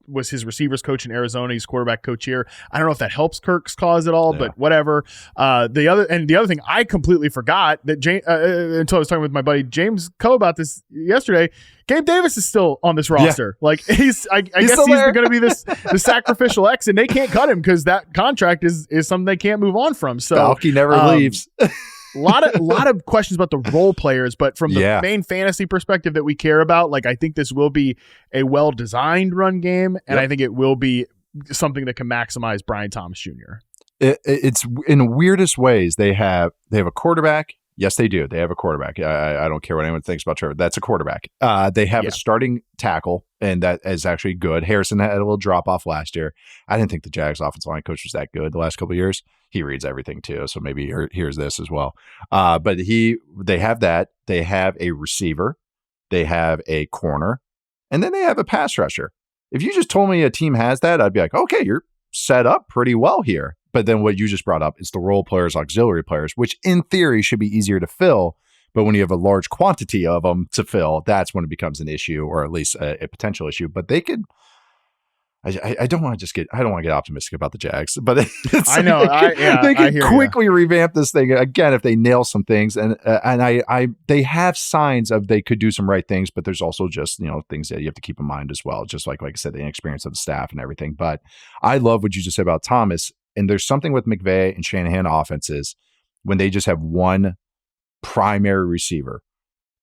was his receivers coach in Arizona. He's quarterback coach here. I don't know if that helps Kirk's cause at all, but whatever. The other thing I completely forgot that until I was talking with my buddy James Coe about this yesterday. Gabe Davis is still on this roster. Yeah. Like I guess he's going to be the sacrificial X, and they can't cut him because that contract is something they can't move on from. So Balky never leaves. A lot of questions about the role players, but from the main fantasy perspective that we care about, like I think this will be a well-designed run game, and I think it will be something that can maximize Brian Thomas Jr. It's in the weirdest ways. They have a quarterback. Yes, they do. They have a quarterback. I don't care what anyone thinks about Trevor. That's a quarterback. They have a starting tackle, and that is actually good. Harrison had a little drop off last year. I didn't think the Jags offensive line coach was that good the last couple of years. He reads everything too, so maybe here's this as well. But they have that. They have a receiver. They have a corner, and then they have a pass rusher. If you just told me a team has that, I'd be like, okay, you're set up pretty well here. But then what you just brought up is the role players, auxiliary players, which in theory should be easier to fill. But when you have a large quantity of them to fill, that's when it becomes an issue, or at least a potential issue. But they could. I don't want to get optimistic about the Jags, but I know they could quickly revamp this thing again if they nail some things, and they have signs of they could do some right things, but there's also just things that you have to keep in mind as well, just like I said, the inexperience of the staff and everything. But I love what you just said about Thomas, and there's something with McVay and Shanahan offenses when they just have one primary receiver,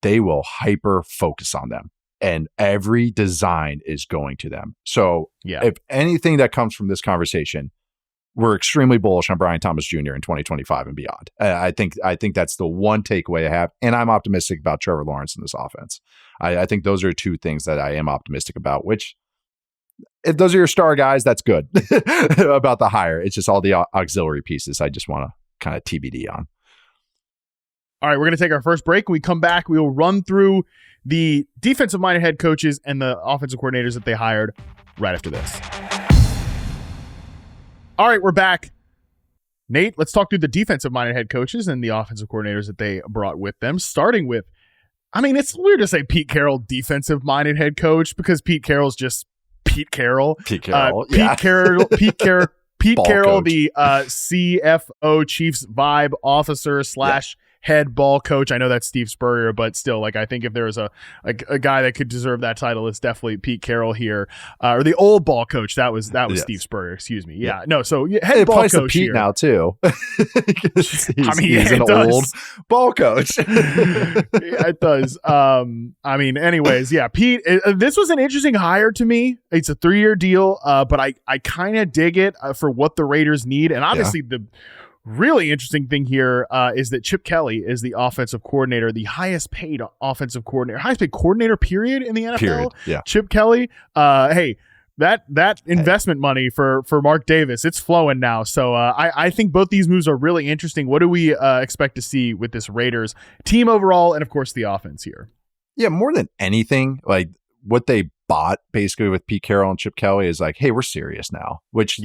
they will hyper focus on them. And every design is going to them. So if anything that comes from this conversation, we're extremely bullish on Brian Thomas Jr. in 2025 and beyond. I think that's the one takeaway I have. And I'm optimistic about Trevor Lawrence in this offense. I think those are two things that I am optimistic about, which if those are your star guys, that's good about the hire. It's just all the auxiliary pieces I just want to kind of TBD on. All right, we're going to take our first break. When we come back, we will run through the defensive-minded head coaches and the offensive coordinators that they hired right after this. All right, we're back. Nate, let's talk through the defensive-minded head coaches and the offensive coordinators that they brought with them, starting with, it's weird to say Pete Carroll defensive-minded head coach because Pete Carroll's just Pete Carroll. Pete Carroll, Pete Carroll, the CFO, Chiefs Vibe Officer / head ball coach. I know that's Steve Spurrier, but still, like, I think if there was a guy that could deserve that title, it's definitely Pete Carroll here, or the old ball coach. That was Yes. Steve Spurrier. Excuse me. Yeah. No. So head it ball applies coach to Pete here. now too. He's an does. old ball coach. Yeah, it does. Anyways, yeah, Pete, this was an interesting hire to me. It's a 3-year deal, but I kind of dig it for what the Raiders need. And obviously the really interesting thing here is that Chip Kelly is the offensive coordinator, the highest paid offensive coordinator, highest paid coordinator period in the NFL. Period. Yeah. Chip Kelly. Hey, that investment money for Mark Davis, it's flowing now. So I think both these moves are really interesting. What do we expect to see with this Raiders team overall, and of course the offense here? Yeah, more than anything, like what they bought basically with Pete Carroll and Chip Kelly is like, hey, we're serious now, which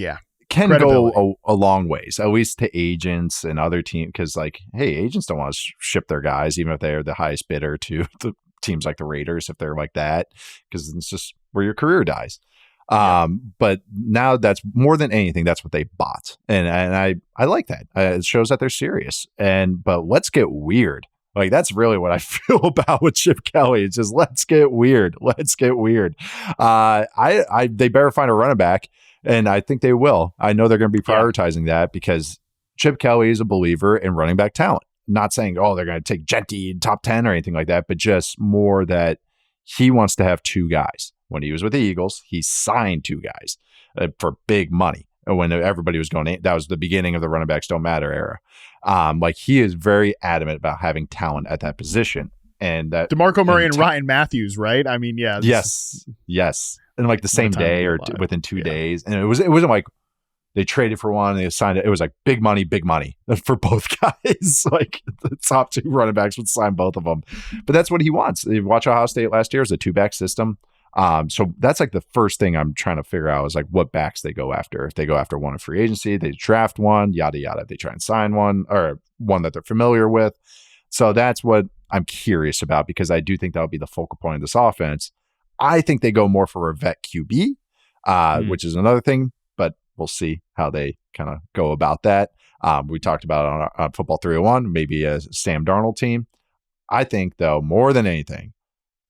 can go a long ways, at least to agents and other teams, because like, hey, agents don't want to ship their guys, even if they're the highest bidder, to the teams like the Raiders, if they're like that, because it's just where your career dies. But now that's more than anything, that's what they bought. And I like that. It shows that they're serious. But let's get weird. Like, that's really what I feel about with Chip Kelly. It's just, let's get weird. Let's get weird. They better find a running back, and I think they will. I know they're going to be prioritizing that, because Chip Kelly is a believer in running back talent. Not saying, oh, they're going to take Genty in top 10 or anything like that, but just more that he wants to have 2 guys. When he was with the Eagles, he signed 2 guys for big money. When everybody was going, that was the beginning of the running backs don't matter era. Like, he is very adamant about having talent at that position, and that DeMarco Murray and Ryan Matthews, right? I mean, yeah. Yes. And like the same day or within 2 days. And it wasn't like they traded for one and they signed it. It was like big money for both guys. Like, the top 2 running backs would sign both of them. But that's what he wants. You watch Ohio State last year, it was a 2-back system. So that's like the first thing I'm trying to figure out is like what backs they go after. If they go after one in free agency, they draft one, yada, yada. If they try and sign one, or one that they're familiar with. So that's what I'm curious about, because I do think that'll be the focal point of this offense. I think they go more for a vet QB, which is another thing, but we'll see how they kind of go about that. We talked about on Football 301, maybe a Sam Darnold team. I think, though, more than anything,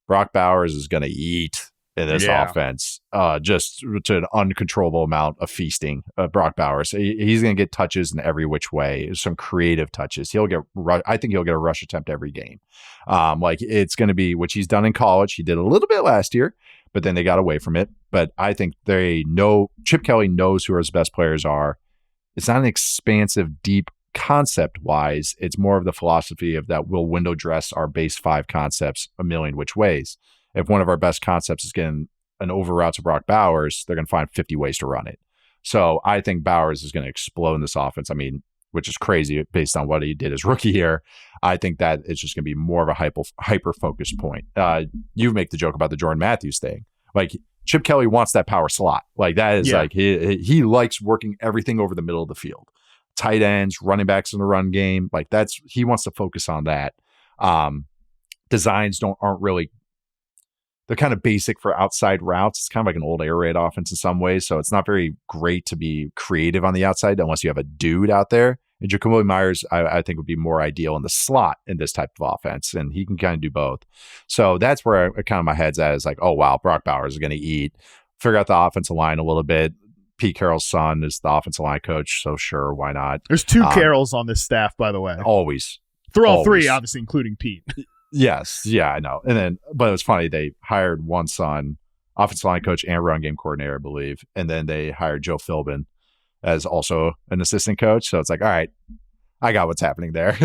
Brock Bowers is going to eat in this offense, just to an uncontrollable amount of feasting. Brock Bowers, he's going to get touches in every which way, some creative touches. I think he'll get a rush attempt every game. Like, it's going to be, which he's done in college. He did a little bit last year, but then they got away from it. But I think Chip Kelly knows who his best players are. It's not an expansive, deep concept wise. It's more of the philosophy of that we'll window dress our base 5 concepts a million which ways. If one of our best concepts is getting an over route to Brock Bowers, they're going to find 50 ways to run it. So I think Bowers is going to explode in this offense. I mean, which is crazy based on what he did his rookie year. I think that it's just going to be more of a hyper focused point. You make the joke about the Jordan Matthews thing. Like, Chip Kelly wants that power slot. Like, that is like, he likes working everything over the middle of the field. Tight ends, running backs in the run game. Like, he wants to focus on that. Designs aren't really, they're kind of basic for outside routes. It's kind of like an old air raid offense in some ways. So it's not very great to be creative on the outside unless you have a dude out there. And Jacoby Myers, I think, would be more ideal in the slot in this type of offense. And he can kind of do both. So that's where kind of my head's at, is like, oh, wow, Brock Bowers is going to eat. Figure out the offensive line a little bit. Pete Carroll's son is the offensive line coach. So sure, why not? There's 2 Carrolls on this staff, by the way. Always. They're all 3, obviously, including Pete. Yes. Yeah, I know. And then, but it was funny. They hired one son, offensive line coach and run game coordinator, I believe. And then they hired Joe Philbin as also an assistant coach. So it's like, all right, I got what's happening there.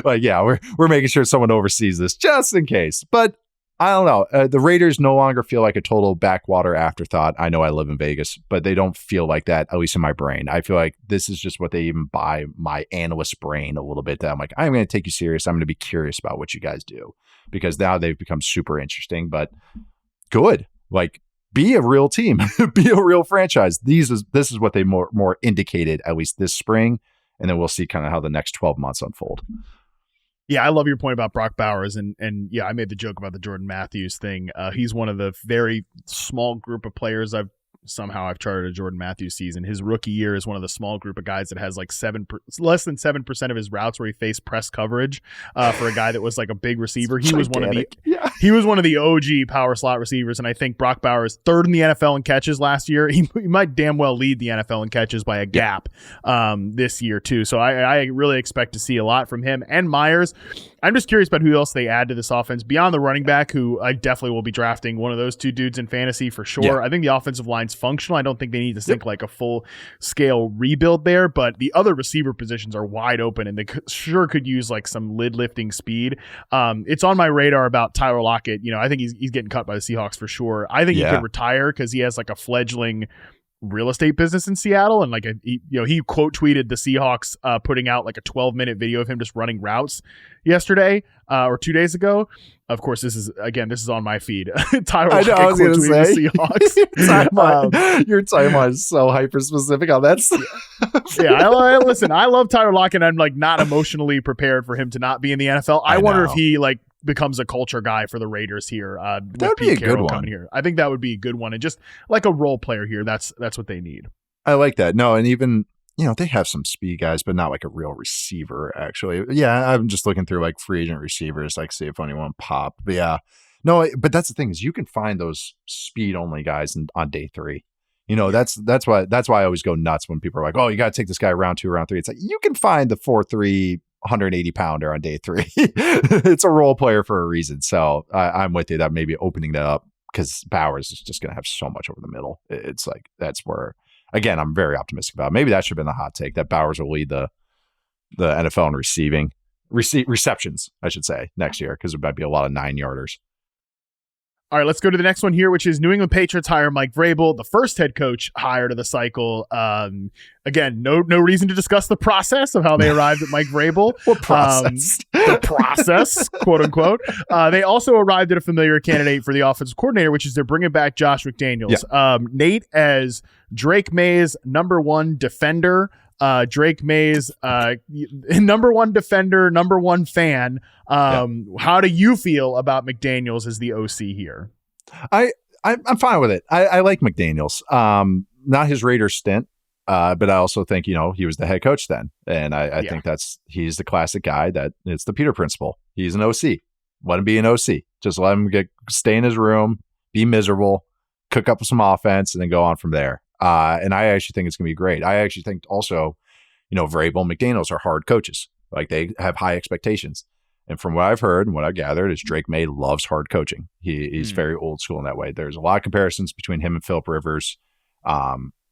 Like, yeah, we're making sure someone oversees this just in case. But I don't know. The Raiders no longer feel like a total backwater afterthought. I know I live in Vegas, but they don't feel like that, at least in my brain. I feel like this is just what they even buy my analyst brain a little bit. That I'm like, I'm going to take you serious. I'm going to be curious about what you guys do, because now they've become super interesting, but good. Like, be a real team, be a real franchise. This is what they more indicated, at least this spring. And then we'll see kind of how the next 12 months unfold. Yeah, I love your point about Brock Bowers, and yeah, I made the joke about the Jordan Matthews thing. He's one of the very small group of players I've somehow I've charted a Jordan Matthews season. His rookie year is one of the small group of guys that has like less than 7% of his routes where he faced press coverage for a guy that was like a big receiver. He was one of the OG power slot receivers, and I think Brock Bowers third in the NFL in catches last year. He might damn well lead the NFL in catches by a gap this year too. So I really expect to see a lot from him and Myers. I'm just curious about who else they add to this offense beyond the running back, who I definitely will be drafting one of those two dudes in fantasy for sure. Yeah. I think the offensive line's functional. I don't think they need to think like a full scale rebuild there, but the other receiver positions are wide open and they sure could use like some lid lifting speed. It's on my radar about Tyler Lockett. I think he's getting cut by the Seahawks for sure. I think he could retire because he has like a fledgling real estate business in Seattle, and like he quote tweeted the Seahawks putting out like a 12-minute video of him just running routes yesterday or 2 days ago. Of course, this is on my feed. Tyler Lockett quote tweeted the Seahawks. Your timeline is so hyper specific on that. Listen, I love Tyler Lockett, and I'm like not emotionally prepared for him to not be in the NFL. I wonder if he like becomes a culture guy for the Raiders here. That would be a good one. Here. I think that would be a good one, and just like a role player here. That's what they need. I like that. No, and even they have some speed guys, but not like a real receiver. Actually, yeah, I'm just looking through like free agent receivers, like see if anyone pop. But yeah, no, but that's the thing is you can find those speed only guys on day 3. That's why I always go nuts when people are like, oh, you got to take this guy round 2, round 3. It's like you can find the 4'3", 180 pounder on day 3. It's a role player for a reason. So I'm with you that maybe opening that up because Bowers is just going to have so much over the middle. It's like that's where, again, I'm very optimistic about. Maybe that should have been the hot take that Bowers will lead the NFL in receptions, I should say, next year because there might be a lot of 9-yarders. All right, let's go to the next one here, which is New England Patriots hire Mike Vrabel, the first head coach hired of the cycle. Again, no reason to discuss the process of how they arrived at Mike Vrabel. What process? The process, quote unquote. They also arrived at a familiar candidate for the offensive coordinator, which is they're bringing back Josh McDaniels. Yeah. Nate as Drake May's number one defender. Drake May's number one defender, number one fan. How do you feel about McDaniels as the OC here? I'm fine with it. I like McDaniels. Not his Raiders stint, but I also think he was the head coach then, and I think he's the classic guy that it's the Peter principle. He's an OC. Let him be an OC. Just let him stay in his room, be miserable, cook up some offense, and then go on from there. And I actually think it's going to be great. I actually think also, Vrabel and McDaniels are hard coaches. Like they have high expectations. And from what I've heard and what I've gathered is Drake May loves hard coaching. He's very old school in that way. There's a lot of comparisons between him and Phillip Rivers,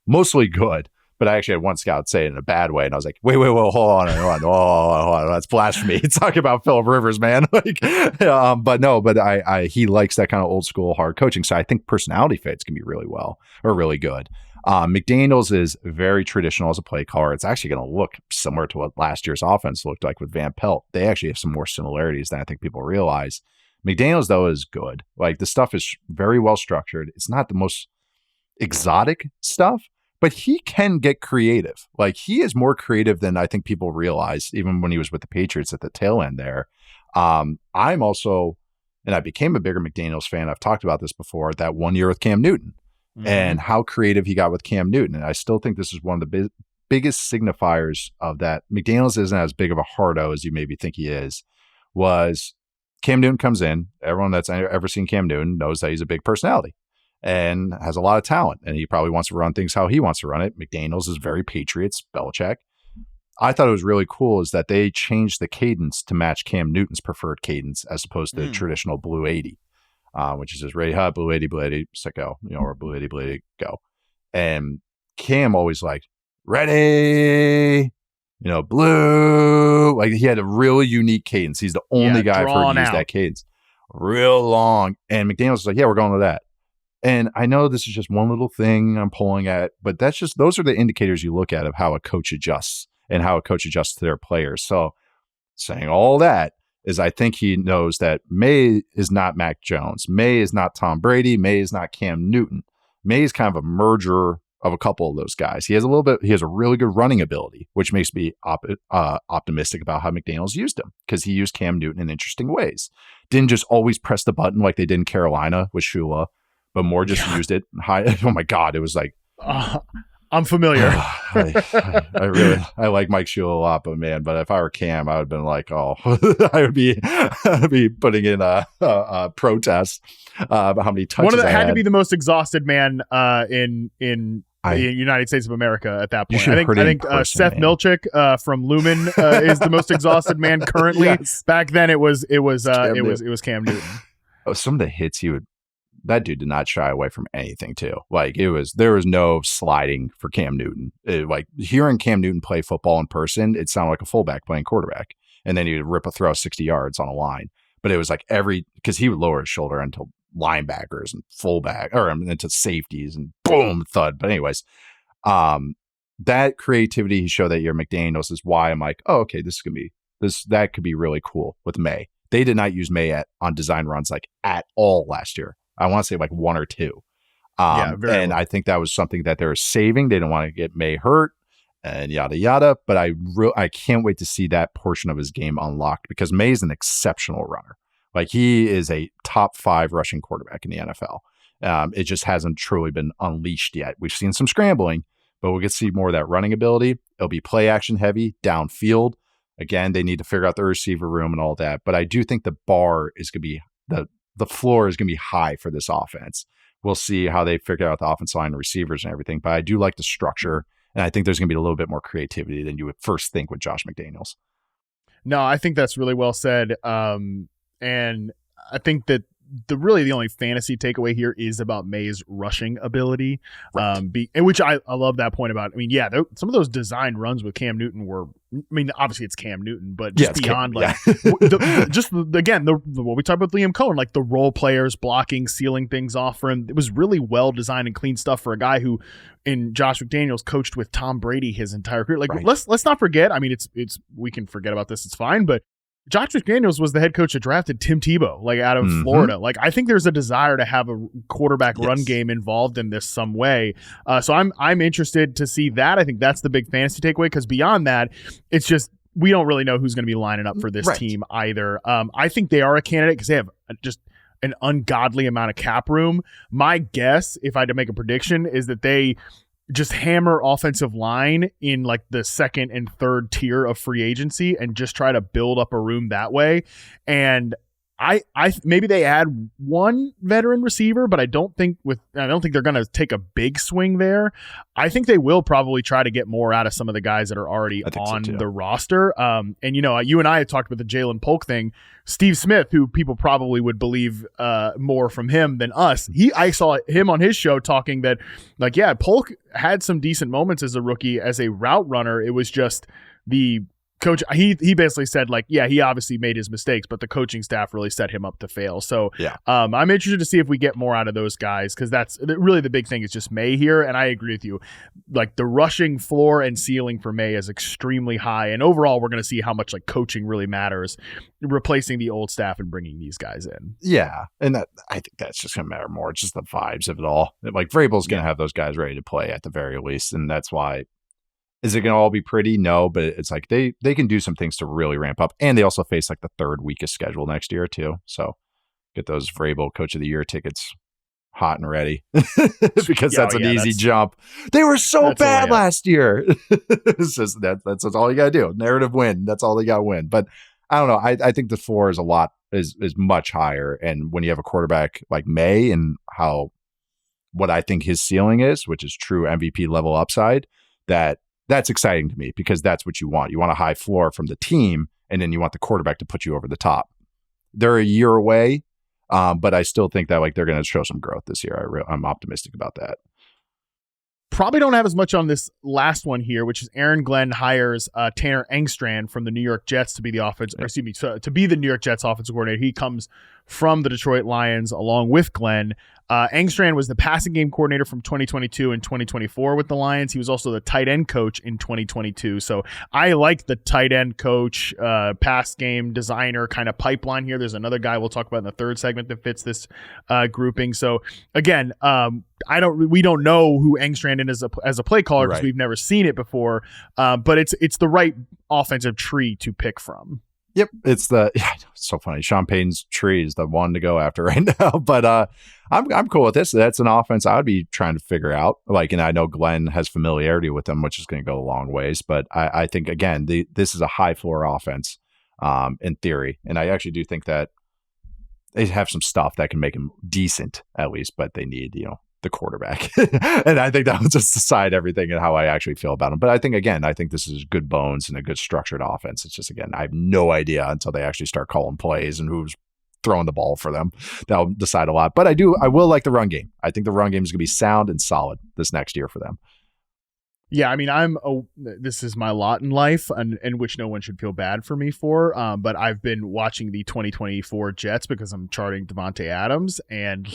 mostly good. But I actually had one scout say it in a bad way. And I was like, wait, hold on. That's blasphemy. Talking about Phillip Rivers, man. But he likes that kind of old school hard coaching. So I think personality fits can be really good. McDaniels is very traditional as a play caller. It's actually going to look similar to what last year's offense looked like with Van Pelt. They actually have some more similarities than I think people realize. McDaniels, though, is good. Like the stuff is very well structured. It's not the most exotic stuff, but he can get creative. Like he is more creative than I think people realize, even when he was with the Patriots at the tail end there. I'm also, and I became a bigger McDaniels fan. I've talked about this before, that 1 year with Cam Newton and how creative he got with Cam Newton. And I still think this is one of the biggest signifiers of that. McDaniels isn't as big of a hardo as you maybe think he is. Was Cam Newton comes in, everyone that's ever seen Cam Newton knows that he's a big personality and has a lot of talent, and he probably wants to run things how he wants to run it. McDaniels is very Patriots, Belichick. I thought it was really cool is that they changed the cadence to match Cam Newton's preferred cadence as opposed to the traditional Blue 80, which is just ready hot, Blue 80, set go, or Blue 80, go. And Cam always like, ready, blue. Like he had a really unique cadence. He's the only guy for use that cadence. Real long. And McDaniels was like, yeah, we're going to that. And I know this is just one little thing I'm pulling at, but those are the indicators you look at of how a coach adjusts and how a coach adjusts to their players. So saying all that is I think he knows that May is not Mac Jones. May is not Tom Brady. May is not Cam Newton. May is kind of a merger of a couple of those guys. He has a really good running ability, which makes me optimistic about how McDaniels used him because he used Cam Newton in interesting ways. Didn't just always press the button like they did in Carolina with Shula, but Moore just used it high. Oh my God, it was like I'm familiar. I like Mike Shula a lot, but man, but if I were Cam, I would have been like, oh, I'd be putting in a protest about how many touches. Had to be the most exhausted man in the United States of America at that point. I think Seth Milchick from Lumen is the most exhausted man currently. Yes. Back then, it was Cam Newton. Oh, some of the hits that dude did not shy away from anything too. Like there was no sliding for Cam Newton. Like hearing Cam Newton play football in person, it sounded like a fullback playing quarterback. And then he'd rip a throw 60 yards on a line. But it was like because he would lower his shoulder into linebackers and fullback or into safeties and boom, thud. But anyways, that creativity he showed that year, McDaniels, is why I'm like, oh, okay, that could be really cool with May. They did not use May on design runs like at all last year. I want to say like one or two. And I think that was something that they were saving. They didn't want to get May hurt and yada, yada. But I can't wait to see that portion of his game unlocked because May is an exceptional runner. Like he is a top 5 rushing quarterback in the NFL. It just hasn't truly been unleashed yet. We've seen some scrambling, but we'll get to see more of that running ability. It'll be play action heavy downfield. Again, they need to figure out the receiver room and all that. But I do think the bar is going to be the floor is going to be high for this offense. We'll see how they figure out the offensive line and receivers and everything. But I do like the structure. And I think there's going to be a little bit more creativity than you would first think with Josh McDaniels. No, I think that's really well said. And I think that the only fantasy takeaway here is about May's rushing ability, right. Which I love that point about. I mean, yeah, some of those design runs with Cam Newton were. I mean, obviously it's Cam Newton, but just beyond what we talked about Liam Coen, like the role players blocking, sealing things off for him. It was really well designed and clean stuff for a guy who, in Josh McDaniels, coached with Tom Brady his entire career. Like, right. let's not forget. I mean, it's we can forget about this. It's fine, but Josh McDaniels was the head coach that drafted Tim Tebow, like out of Florida. Like I think there's a desire to have a quarterback run game involved in this some way. So I'm interested to see that. I think that's the big fantasy takeaway because beyond that, it's just we don't really know who's going to be lining up for this team either. I think they are a candidate because they have just an ungodly amount of cap room. My guess, if I had to make a prediction, is that they just hammer offensive line in like the second and third tier of free agency and just try to build up a room that way. And I maybe they add one veteran receiver, but I don't think they're going to take a big swing there. I think they will probably try to get more out of some of the guys that are already on the roster. And you and I had talked about the Jalen Polk thing. Steve Smith, who people probably would believe more from him than us. I saw him on his show talking that like, yeah, Polk had some decent moments as a rookie, as a route runner. It was just the coach, he basically said like, yeah, he obviously made his mistakes, but the coaching staff really set him up to fail. So I'm interested to see if we get more out of those guys because that's really the big thing is just May here. And I agree with you. Like the rushing floor and ceiling for May is extremely high. And overall, we're going to see how much like coaching really matters, replacing the old staff and bringing these guys in. Yeah. And I think that's just going to matter more. It's just the vibes of it all. Like Vrabel's going to have those guys ready to play at the very least. And that's why. Is it going to all be pretty? No, but it's like they can do some things to really ramp up. And they also face like the third weakest schedule next year too. So get those Vrabel Coach of the Year tickets hot and ready because that's an easy jump. They were so bad last year. It's just that's all you got to do. Narrative win. That's all they got to win. But I don't know. I think the floor is is much higher. And when you have a quarterback like May and what I think his ceiling is, which is true MVP level upside, that's exciting to me because that's what you want. You want a high floor from the team, and then you want the quarterback to put you over the top. They're a year away, but I still think that like they're going to show some growth this year. I'm optimistic about that. Probably don't have as much on this last one here, which is Aaron Glenn hires Tanner Engstrand from the New York Jets to be to be the New York Jets offensive coordinator. He comes from the Detroit Lions along with Glenn. Engstrand was the passing game coordinator from 2022 and 2024 with the Lions. He was also the tight end coach in 2022. So I like the tight end coach, pass game designer kind of pipeline here. There's another guy we'll talk about in the third segment that fits this grouping. So again, we don't know who Engstrand is as a play caller because we've never seen it before. But it's the right offensive tree to pick from. Yep, it's so funny. Sean Payton's tree is the one to go after right now. But I'm cool with this. That's an offense I would be trying to figure out. Like, and I know Glenn has familiarity with them, which is going to go a long ways. But I think, again, this is a high floor offense in theory. And I actually do think that they have some stuff that can make them decent, at least. But they need, the quarterback. And I think that will just decide everything and how I actually feel about them. But I think this is good bones and a good structured offense. It's just, again, I have no idea until they actually start calling plays and who's throwing the ball for them. That'll decide a lot. But I will like the run game. I think the run game is going to be sound and solid this next year for them. Yeah, I mean, this is my lot in life, and which no one should feel bad for me for. But I've been watching the 2024 Jets because I'm charting Devontae Adams, and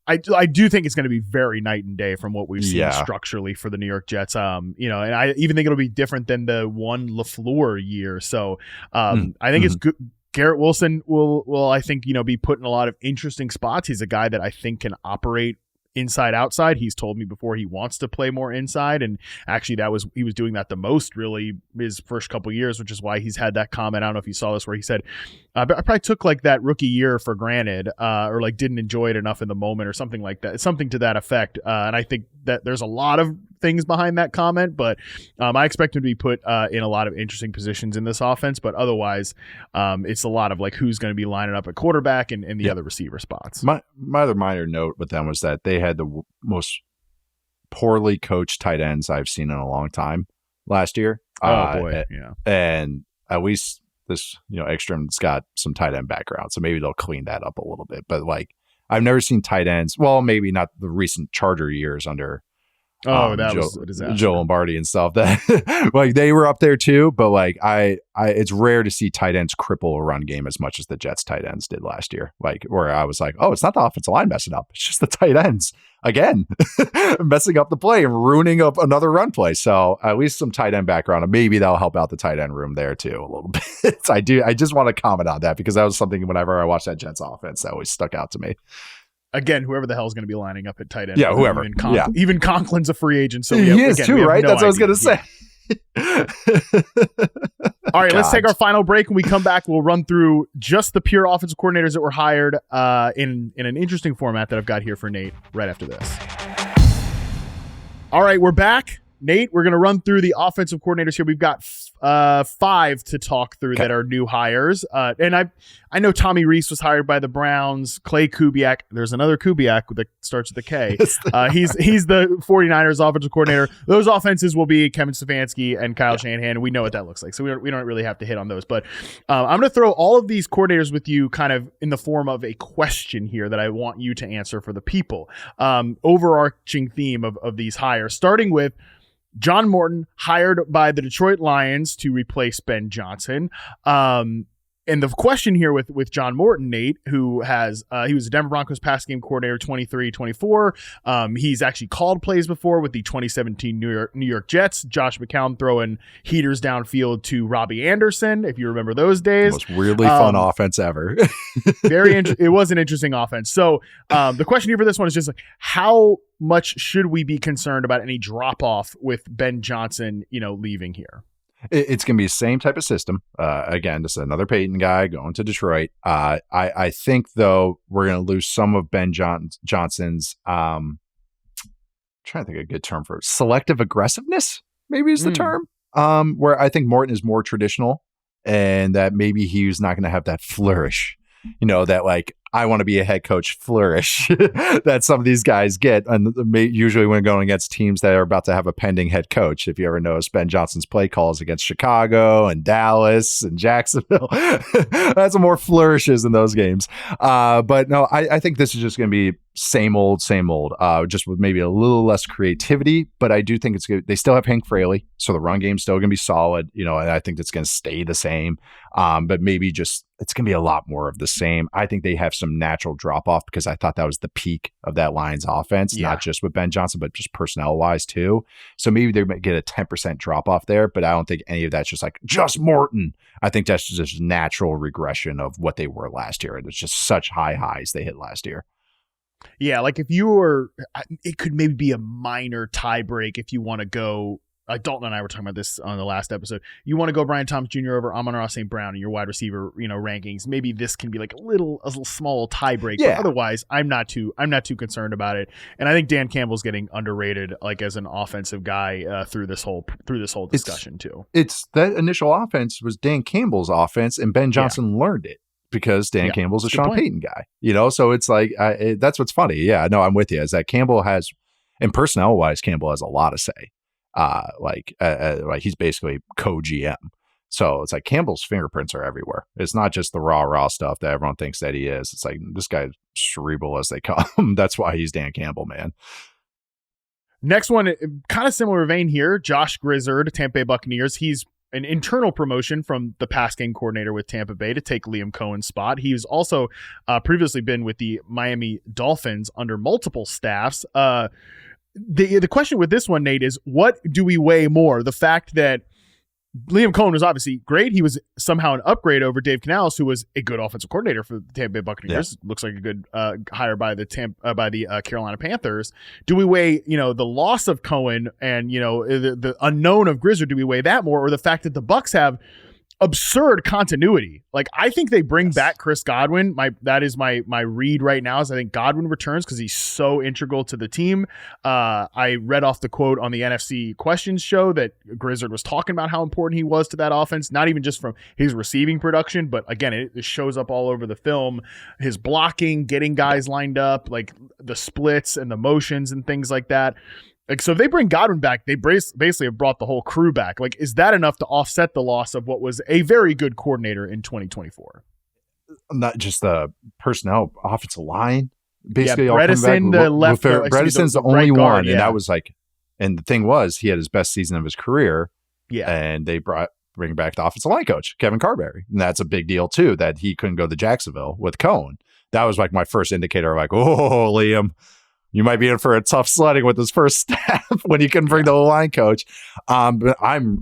I do think it's going to be very night and day from what we've seen structurally for the New York Jets. And I even think it'll be different than the one LaFleur year. So I think it's good. Garrett Wilson will I think, be put in a lot of interesting spots. He's a guy that I think can operate inside outside. He's told me before he wants to play more inside, and actually he was doing that the most really his first couple years, which is why he's had that comment. I don't know if you saw this where he said I probably took like that rookie year for granted, or like didn't enjoy it enough in the moment or something like that. It's something to that effect. And I think that there's a lot of things behind that comment, but I expect him to be put in a lot of interesting positions in this offense. But otherwise, it's a lot of like who's going to be lining up at quarterback and the other receiver spots. My other minor note with them was that they had the most poorly coached tight ends I've seen in a long time last year. Oh boy, yeah. And at least this, Ekstrom's got some tight end background, so maybe they'll clean that up a little bit. But like, I've never seen tight ends. Well, maybe not the recent Charger years under. That was a disaster. Joe Lombardi and stuff. That like they were up there too, but like it's rare to see tight ends cripple a run game as much as the Jets tight ends did last year. Like where I was like, oh, it's not the offensive line messing up; it's just the tight ends again messing up the play and ruining up another run play. So at least some tight end background, and maybe that'll help out the tight end room there too a little bit. I just want to comment on that because that was something whenever I watched that Jets offense that always stuck out to me. Again, whoever the hell is going to be lining up at tight end. Yeah, whoever. Even Conklin's a free agent. So he is too, right? That's what I was going to say. All right, let's take our final break. When we come back, we'll run through just the pure offensive coordinators that were hired in an interesting format that I've got here for Nate right after this. All right, we're back. Nate, we're going to run through the offensive coordinators here. We've got 5 to talk through that are new hires. And I know Tommy Rees was hired by the Browns. Klay Kubiak. There's another Kubiak that starts with a K. He's the 49ers offensive coordinator. Those offenses will be Kevin Stefanski and Kyle Shanahan. And we know what that looks like. So we don't really have to hit on those. But I'm going to throw all of these coordinators with you kind of in the form of a question here that I want you to answer for the people. Overarching theme of these hires, starting with John Morton, hired by the Detroit Lions to replace Ben Johnson. And the question here with John Morton, Nate, who has he was a Denver Broncos pass game coordinator 23-24. He's actually called plays before with the 2017 New York Jets. Josh McCown throwing heaters downfield to Robbie Anderson, if you remember those days. Most weirdly fun offense ever. It was an interesting offense. So the question here for this one is just like, how much should we be concerned about any drop off with Ben Johnson, leaving here? It's going to be the same type of system. Again, just another Peyton guy going to Detroit. I think, though, we're going to lose some of Ben Johnson's, I'm trying to think of a good term for it, selective aggressiveness, maybe is the term, where I think Morton is more traditional and that maybe he's not going to have that flourish, that like, I want to be a head coach flourish that some of these guys get. And usually when going against teams that are about to have a pending head coach, if you ever notice Ben Johnson's play calls against Chicago and Dallas and Jacksonville, that's some more flourishes in those games. But no, I think this is just going to be same old, just with maybe a little less creativity. But I do think it's good. They still have Hank Fraley, so the run game's still going to be solid. And I think it's going to stay the same. But maybe just it's going to be a lot more of the same. I think they have some natural drop off because I thought that was the peak of that Lions offense, not just with Ben Johnson, but just personnel wise too. So maybe they might get a 10% drop off there, but I don't think any of that's just Morton. I think that's just natural regression of what they were last year. And it's just such high highs they hit last year. Yeah, like if you were, it could maybe be a minor tie break if you want to go Dalton and I were talking about this on the last episode. You want to go Brian Thomas Jr. over Amon-Ra St. Brown in your wide receiver, rankings. Maybe this can be like a little small tie break. Yeah. But otherwise, I'm not too concerned about it. And I think Dan Campbell's getting underrated, like as an offensive guy through this whole discussion too. It's that initial offense was Dan Campbell's offense, and Ben Johnson learned it because Dan Campbell's a Sean Payton guy. So it's like that's what's funny. Yeah, no, I'm with you. Is that Campbell has, and personnel wise, Campbell has a lot to say. Like he's basically co-GM. So it's like Campbell's fingerprints are everywhere. It's not just the raw stuff that everyone thinks that he is. It's like this guy's cerebral as they come. That's why he's Dan Campbell, man. Next one, kind of similar vein here. Josh Grizzard, Tampa Bay Buccaneers. He's an internal promotion from the pass game coordinator with Tampa Bay to take Liam Cohen's spot. He's also previously been with the Miami Dolphins under multiple staffs. The question with this one, Nate, is what do we weigh more? The fact that Liam Coen was obviously great. He was somehow an upgrade over Dave Canales, who was a good offensive coordinator for the Tampa Bay Buccaneers. Yeah. Looks like a good hire by the Carolina Panthers. Do we weigh, the loss of Coen and, the unknown of Grizzard? Do we weigh that more, or the fact that the Bucs have absurd continuity? Like, I think they bring back Chris Godwin. That is my read right now, is I think Godwin returns because he's so integral to the team. I read off the quote on the NFC Questions show that Grizzard was talking about how important he was to that offense, not even just from his receiving production, but again, it shows up all over the film. His blocking, getting guys lined up, like the splits and the motions and things like that. Like, so if they bring Godwin back, they basically have brought the whole crew back. Like, is that enough to offset the loss of what was a very good coordinator in 2024? Not just the personnel, offensive line. Basically, Bredesen, the left. Bredesen's the only one, and that was like, and the thing was, he had his best season of his career. Yeah, and they bring back the offensive line coach, Kevin Carberry, and that's a big deal too. That he couldn't go to Jacksonville with Coen. That was like my first indicator. Like, oh, Liam, you might be in for a tough sledding with his first staff when you couldn't bring the line coach. But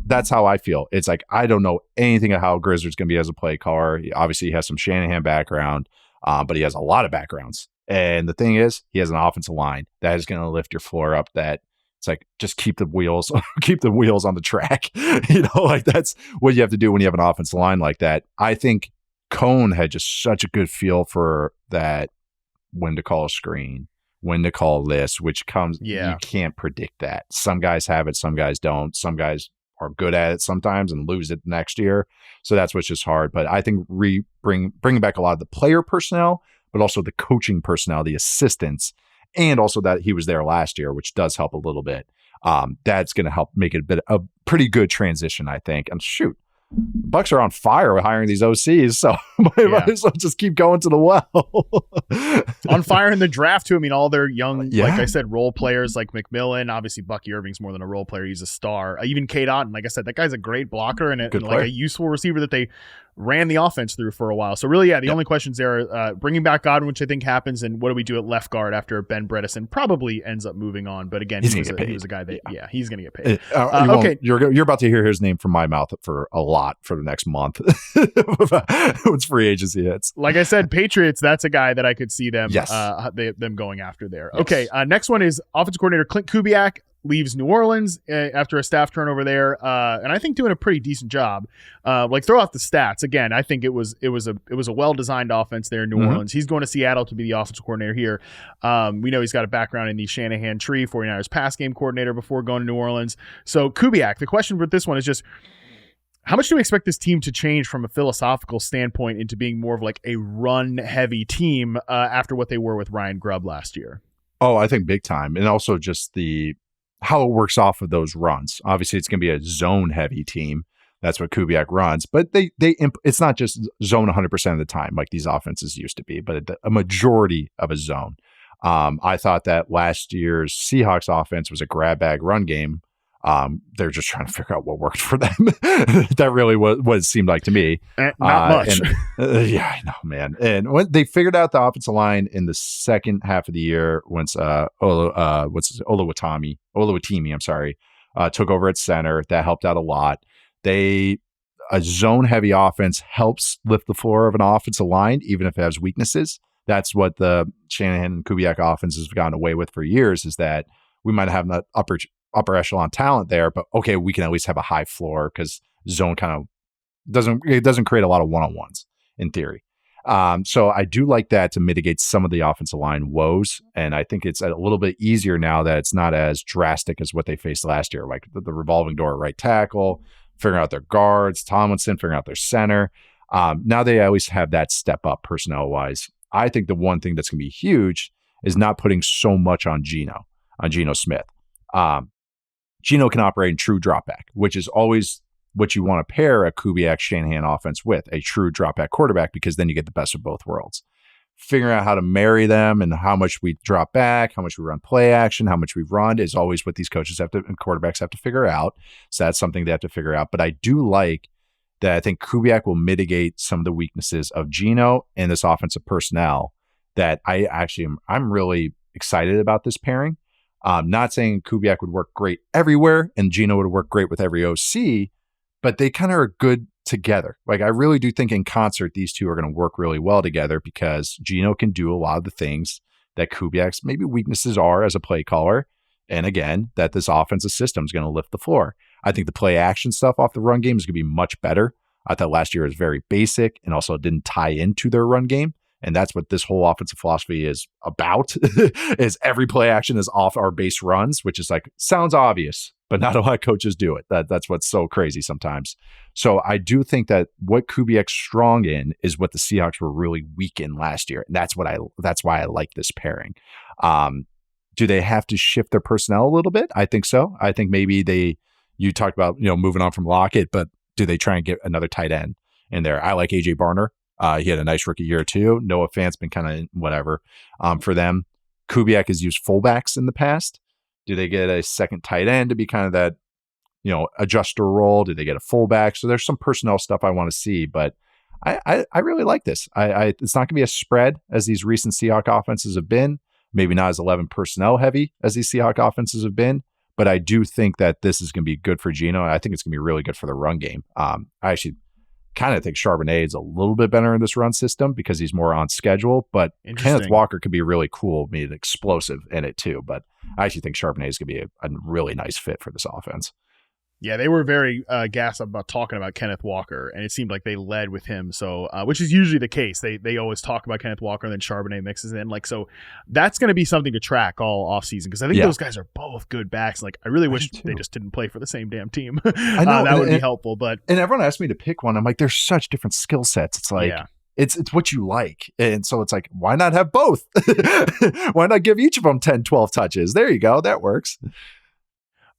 that's how I feel. It's like, I don't know anything of how Grizzard's going to be as a play caller. Obviously, he has some Shanahan background, but he has a lot of backgrounds. And the thing is, he has an offensive line that is going to lift your floor up. That it's like, just keep the wheels on the track. Like that's what you have to do when you have an offensive line like that. I think Coen had just such a good feel for that, when to call a screen, when to call this, which comes, you can't predict that. Some guys have it, some guys don't. Some guys are good at it sometimes and lose it next year. So that's what's just hard. But I think bringing back a lot of the player personnel, but also the coaching personnel, the assistants, and also that he was there last year, which does help a little bit. That's going to help make it a pretty good transition, I think. And shoot, Bucs are on fire with hiring these OCs, so might as well just keep going to the well. On fire in the draft too. I mean, all their young, like I said, role players like McMillan. Obviously, Bucky Irving's more than a role player; he's a star. Even Cade Otton, like I said, that guy's a great blocker and like a useful receiver that they ran the offense through for a while. So really, the only questions there are bringing back Godwin, which I think happens, and what do we do at left guard after Ben Bredesen probably ends up moving on. But again, he was a guy that, he's going to get paid. Okay. You're about to hear his name from my mouth for a lot for the next month. Once free agency hits. Like I said, Patriots, that's a guy that I could see them, them going after there. Yes. Okay. Next one is offensive coordinator Klint Kubiak. Leaves New Orleans after a staff turnover there, and I think doing a pretty decent job. Like, throw out the stats again. I think it was a well designed offense there in New Orleans. He's going to Seattle to be the offensive coordinator here. We know he's got a background in the Shanahan tree, 49ers pass game coordinator before going to New Orleans. So Kubiak, the question with this one is just, how much do we expect this team to change from a philosophical standpoint into being more of like a run heavy team after what they were with Ryan Grubb last year? Oh, I think big time, and also just how it works off of those runs. Obviously, it's going to be a zone-heavy team. That's what Kubiak runs. But it's not just zone 100% of the time like these offenses used to be, but a majority of a zone. I thought that last year's Seahawks offense was a grab bag run game. They're just trying to figure out what worked for them. That really was what it seemed like to me. Not much. I know, man. And when they figured out the offensive line in the second half of the year, once Oluwatimi, took over at center, that helped out a lot. A zone-heavy offense helps lift the floor of an offensive line, even if it has weaknesses. That's what the Shanahan and Kubiak offenses have gotten away with for years, is that we might have an upper echelon talent there, but okay, we can at least have a high floor because zone kind of doesn't create a lot of one-on-ones in theory. So I do like that to mitigate some of the offensive line woes. And I think it's a little bit easier now that it's not as drastic as what they faced last year, like the revolving door right tackle, figuring out their guards, Tomlinson, figuring out their center. Now they at least have that step up personnel wise. I think the one thing that's going to be huge is not putting so much on Geno Smith. Geno can operate in true drop back, which is always what you want to pair a Kubiak Shanahan offense with, a true drop back quarterback, because then you get the best of both worlds. Figuring out how to marry them and how much we drop back, how much we run play action, how much we run is always what these coaches and quarterbacks have to figure out. So that's something they have to figure out. But I do like that I think Kubiak will mitigate some of the weaknesses of Geno and this offensive personnel that I'm really excited about this pairing. Not saying Kubiak would work great everywhere and Geno would work great with every OC, but they kind of are good together. Like, I really do think in concert, these two are going to work really well together because Geno can do a lot of the things that Kubiak's maybe weaknesses are as a play caller. And again, that this offensive system is going to lift the floor. I think the play action stuff off the run game is going to be much better. I thought last year was very basic and also didn't tie into their run game. And that's what this whole offensive philosophy is about, is every play action is off our base runs, which is like, sounds obvious, but not a lot of coaches do it. That's what's so crazy sometimes. So I do think that what Kubiak's strong in is what the Seahawks were really weak in last year. And that's why I like this pairing. Do they have to shift their personnel a little bit? I think so. I think maybe you talked about, moving on from Lockett, but do they try and get another tight end in there? I like AJ Barner. He had a nice rookie year too. Noah Fant's been kind of whatever for them. Kubiak has used fullbacks in the past. Do they get a second tight end to be kind of that, adjuster role? Do they get a fullback? So there's some personnel stuff I want to see, but I really like this. It's not going to be a spread as these recent Seahawk offenses have been. Maybe not as 11 personnel heavy as these Seahawk offenses have been, but I do think that this is going to be good for Geno. And I think it's going to be really good for the run game. I actually kind of think Charbonnet is a little bit better in this run system because he's more on schedule, but Kenneth Walker could be really cool, explosive in it too. But I actually think Charbonnet is going to be a really nice fit for this offense. Yeah, they were very gassed about talking about Kenneth Walker, and it seemed like they led with him. So, which is usually the case. They always talk about Kenneth Walker, and then Charbonnet mixes in. So that's going to be something to track all offseason because I think those guys are both good backs. I really wish they just didn't play for the same damn team. I know that would be helpful. But everyone asked me to pick one. I'm like, there's such different skill sets. It's like. Yeah. It's what you like. And so it's like, why not have both? Why not give each of them 10, 12 touches? There you go. That works.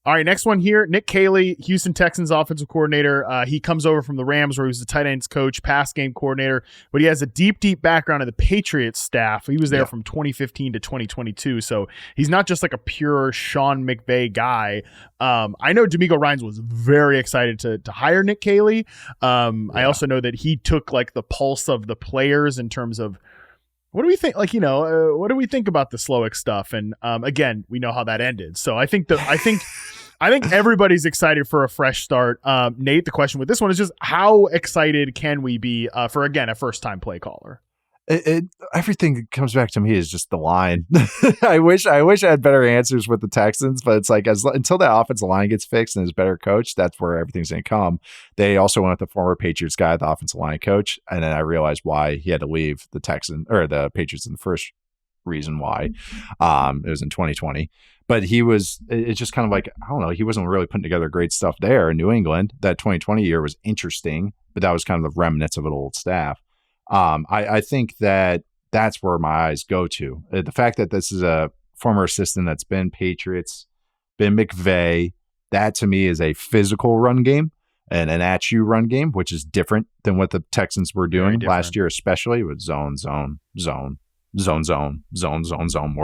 All right, next one here. Nick Caley, Houston Texans offensive coordinator. He comes over from the Rams where he was the tight ends coach, pass game coordinator, but he has a deep background in the Patriots staff. He was there from 2015 to 2022, so he's not just like a pure Sean McVay guy. I know D'Amico Ryans was very excited to hire Nick Caley. I also know that he took like the pulse of the players in terms of what do we think? What do we think about the Slowick stuff? And again, we know how that ended. So I think everybody's excited for a fresh start. Nate, the question with this one is just how excited can we be for, again, a first-time play caller? Everything that comes back to me is just the line. I wish I had better answers with the Texans, but it's like until that offensive line gets fixed and is better coached, that's where everything's going to come. They also went with the former Patriots guy, the offensive line coach, and then I realized why he had to leave the Patriots in the first reason why. It was in 2020. But it's just kind of like, I don't know, he wasn't really putting together great stuff there in New England. That 2020 year was interesting, but that was kind of the remnants of an old staff. I think that's where my eyes go to. The fact that this is a former assistant that's been Patriots, been McVay, that to me is a physical run game and an at-you run game, which is different than what the Texans were doing last year, especially with zone, more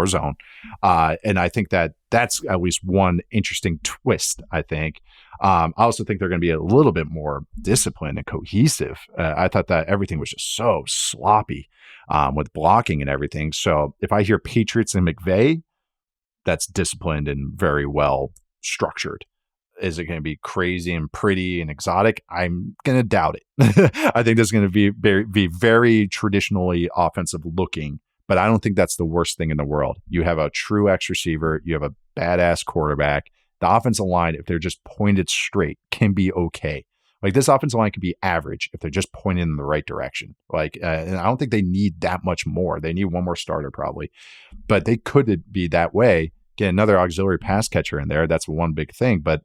zone. And I think that's at least one interesting twist, I think. I also think they're going to be a little bit more disciplined and cohesive. I thought that everything was just so sloppy with blocking and everything. So if I hear Patriots and McVay, that's disciplined and very well structured. Is it going to be crazy and pretty and exotic? I'm going to doubt it. I think there's going to be very traditionally offensive looking, but I don't think that's the worst thing in the world. You have a true X receiver. You have a badass quarterback. The offensive line, if they're just pointed straight, can be okay. Like this offensive line can be average if they're just pointed in the right direction. Like, and I don't think they need that much more. They need one more starter probably, but they could be that way. Get another auxiliary pass catcher in there. That's one big thing. But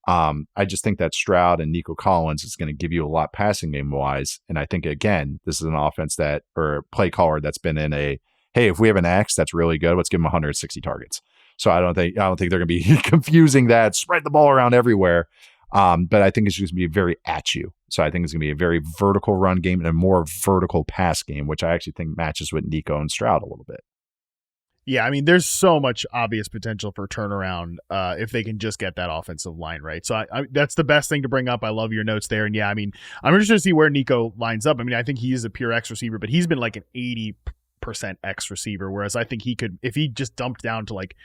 I just think that Stroud and Nico Collins is going to give you a lot passing game wise. And I think, again, this is an offense or play caller that's been in hey, if we have an X that's really good, let's give them 160 targets. So I don't think they're going to be confusing that, spread the ball around everywhere. But I think it's just going to be very at you. So I think it's going to be a very vertical run game and a more vertical pass game, which I actually think matches with Nico and Stroud a little bit. Yeah, I mean, there's so much obvious potential for turnaround if they can just get that offensive line right. So I that's the best thing to bring up. I love your notes there. And yeah, I mean, I'm interested to see where Nico lines up. I mean, I think he is a pure X receiver, but he's been like an 80% X receiver, whereas I think he could, if he just dumped down to like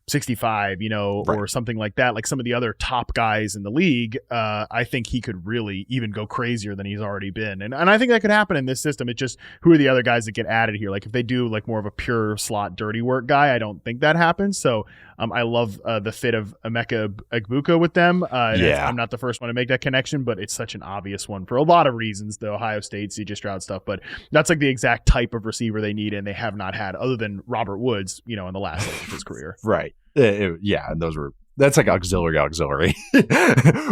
65, right, or something like that, like some of the other top guys in the league, I think he could really even go crazier than he's already been. And I think that could happen in this system. It's just, who are the other guys that get added here? Like if they do like more of a pure slot dirty work guy, I don't think that happens. So I love the fit of Emeka Egbuka with them. I'm not the first one to make that connection, but it's such an obvious one for a lot of reasons, the Ohio State, CJ Stroud stuff. But that's like the exact type of receiver they need, and they have not had other than Robert Woods, in the last stage of his career. Right. And that's like auxiliary.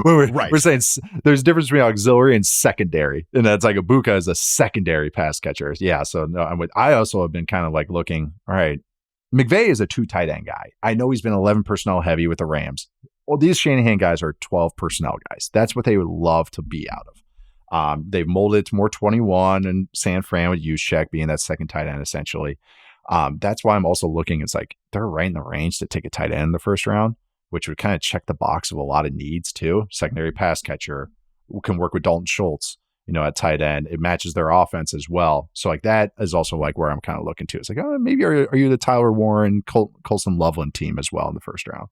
We're saying there's a difference between auxiliary and secondary, and that's like Egbuka is a secondary pass catcher. Yeah. So no, I also have been kind of like looking, all right, McVay is a 2 tight end guy. I know he's been 11 personnel heavy with the Rams. Well, these Shanahan guys are 12 personnel guys. That's what they would love to be out of. They've molded it to more 21 and San Fran with Juszczyk being that second tight end essentially. That's why I'm also looking. It's like they're right in the range to take a tight end in the first round, which would kind of check the box of a lot of needs too. Secondary pass catcher who can work with Dalton Schultz, at tight end. It matches their offense as well. So like that is also like where I'm kind of looking to. It's like, oh, maybe are you the Tyler Warren, Colson Loveland team as well in the first round?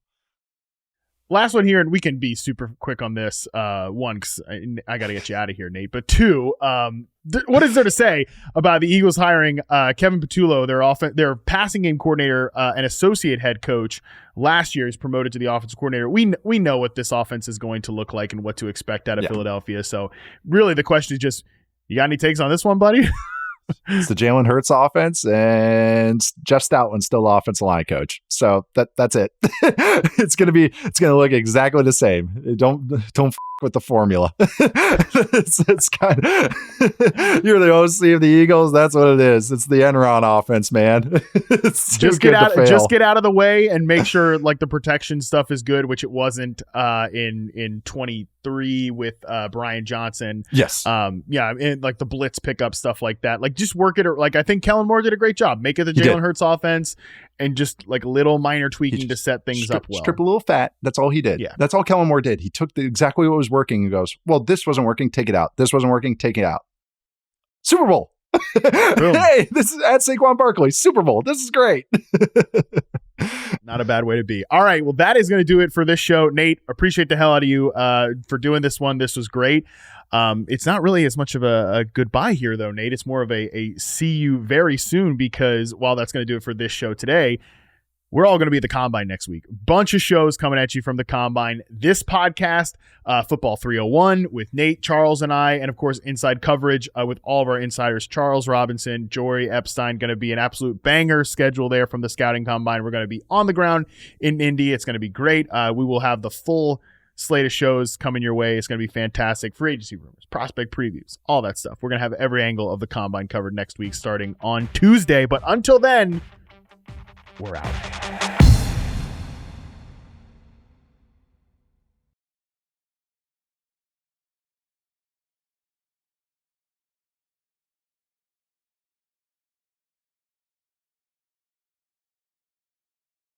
Last one here, and we can be super quick on this. One, because I got to get you out of here, Nate. But two, what is there to say about the Eagles hiring Kevin Patullo, their passing game coordinator and associate head coach? Last year, he's promoted to the offensive coordinator. We know what this offense is going to look like and what to expect out of Philadelphia. So really, the question is just, you got any takes on this one, buddy? It's the Jalen Hurts offense, and Jeff Stoutland's still offensive line coach. So that's it. It's gonna look exactly the same. Don't f- with the formula. it's kind of you're the OC of the Eagles. That's what it is. It's the Enron offense, man. Just get out of the way and make sure like the protection stuff is good, which it wasn't in 23 with Brian Johnson. Yes. And like the blitz pickup stuff like that. Like just work it. Like I think Kellen Moore did a great job. Make it the Jalen Hurts offense and just like little minor tweaking to set things up well. Strip a little fat. That's all he did. Yeah. That's all Kellen Moore did. He took exactly what was working and goes, well, this wasn't working. Take it out. This wasn't working. Take it out. Super Bowl. Hey, this is at Saquon Barkley. Super Bowl. This is great. Not a bad way to be. All right. Well, that is going to do it for this show. Nate, appreciate the hell out of you for doing this one. This was great. It's not really as much of a goodbye here, though, Nate. It's more of a see you very soon, because while that's going to do it for this show today, we're all going to be at the Combine next week. Bunch of shows coming at you from the Combine. This podcast, Football 301 with Nate, Charles, and I, and of course, inside coverage with all of our insiders, Charles Robinson, Jory Epstein. Going to be an absolute banger schedule there from the Scouting Combine. We're going to be on the ground in Indy. It's going to be great. We will have the full slate of shows coming your way. It's going to be fantastic. Free agency rumors, prospect previews, all that stuff. We're going to have every angle of the Combine covered next week starting on Tuesday. But until then, we're out.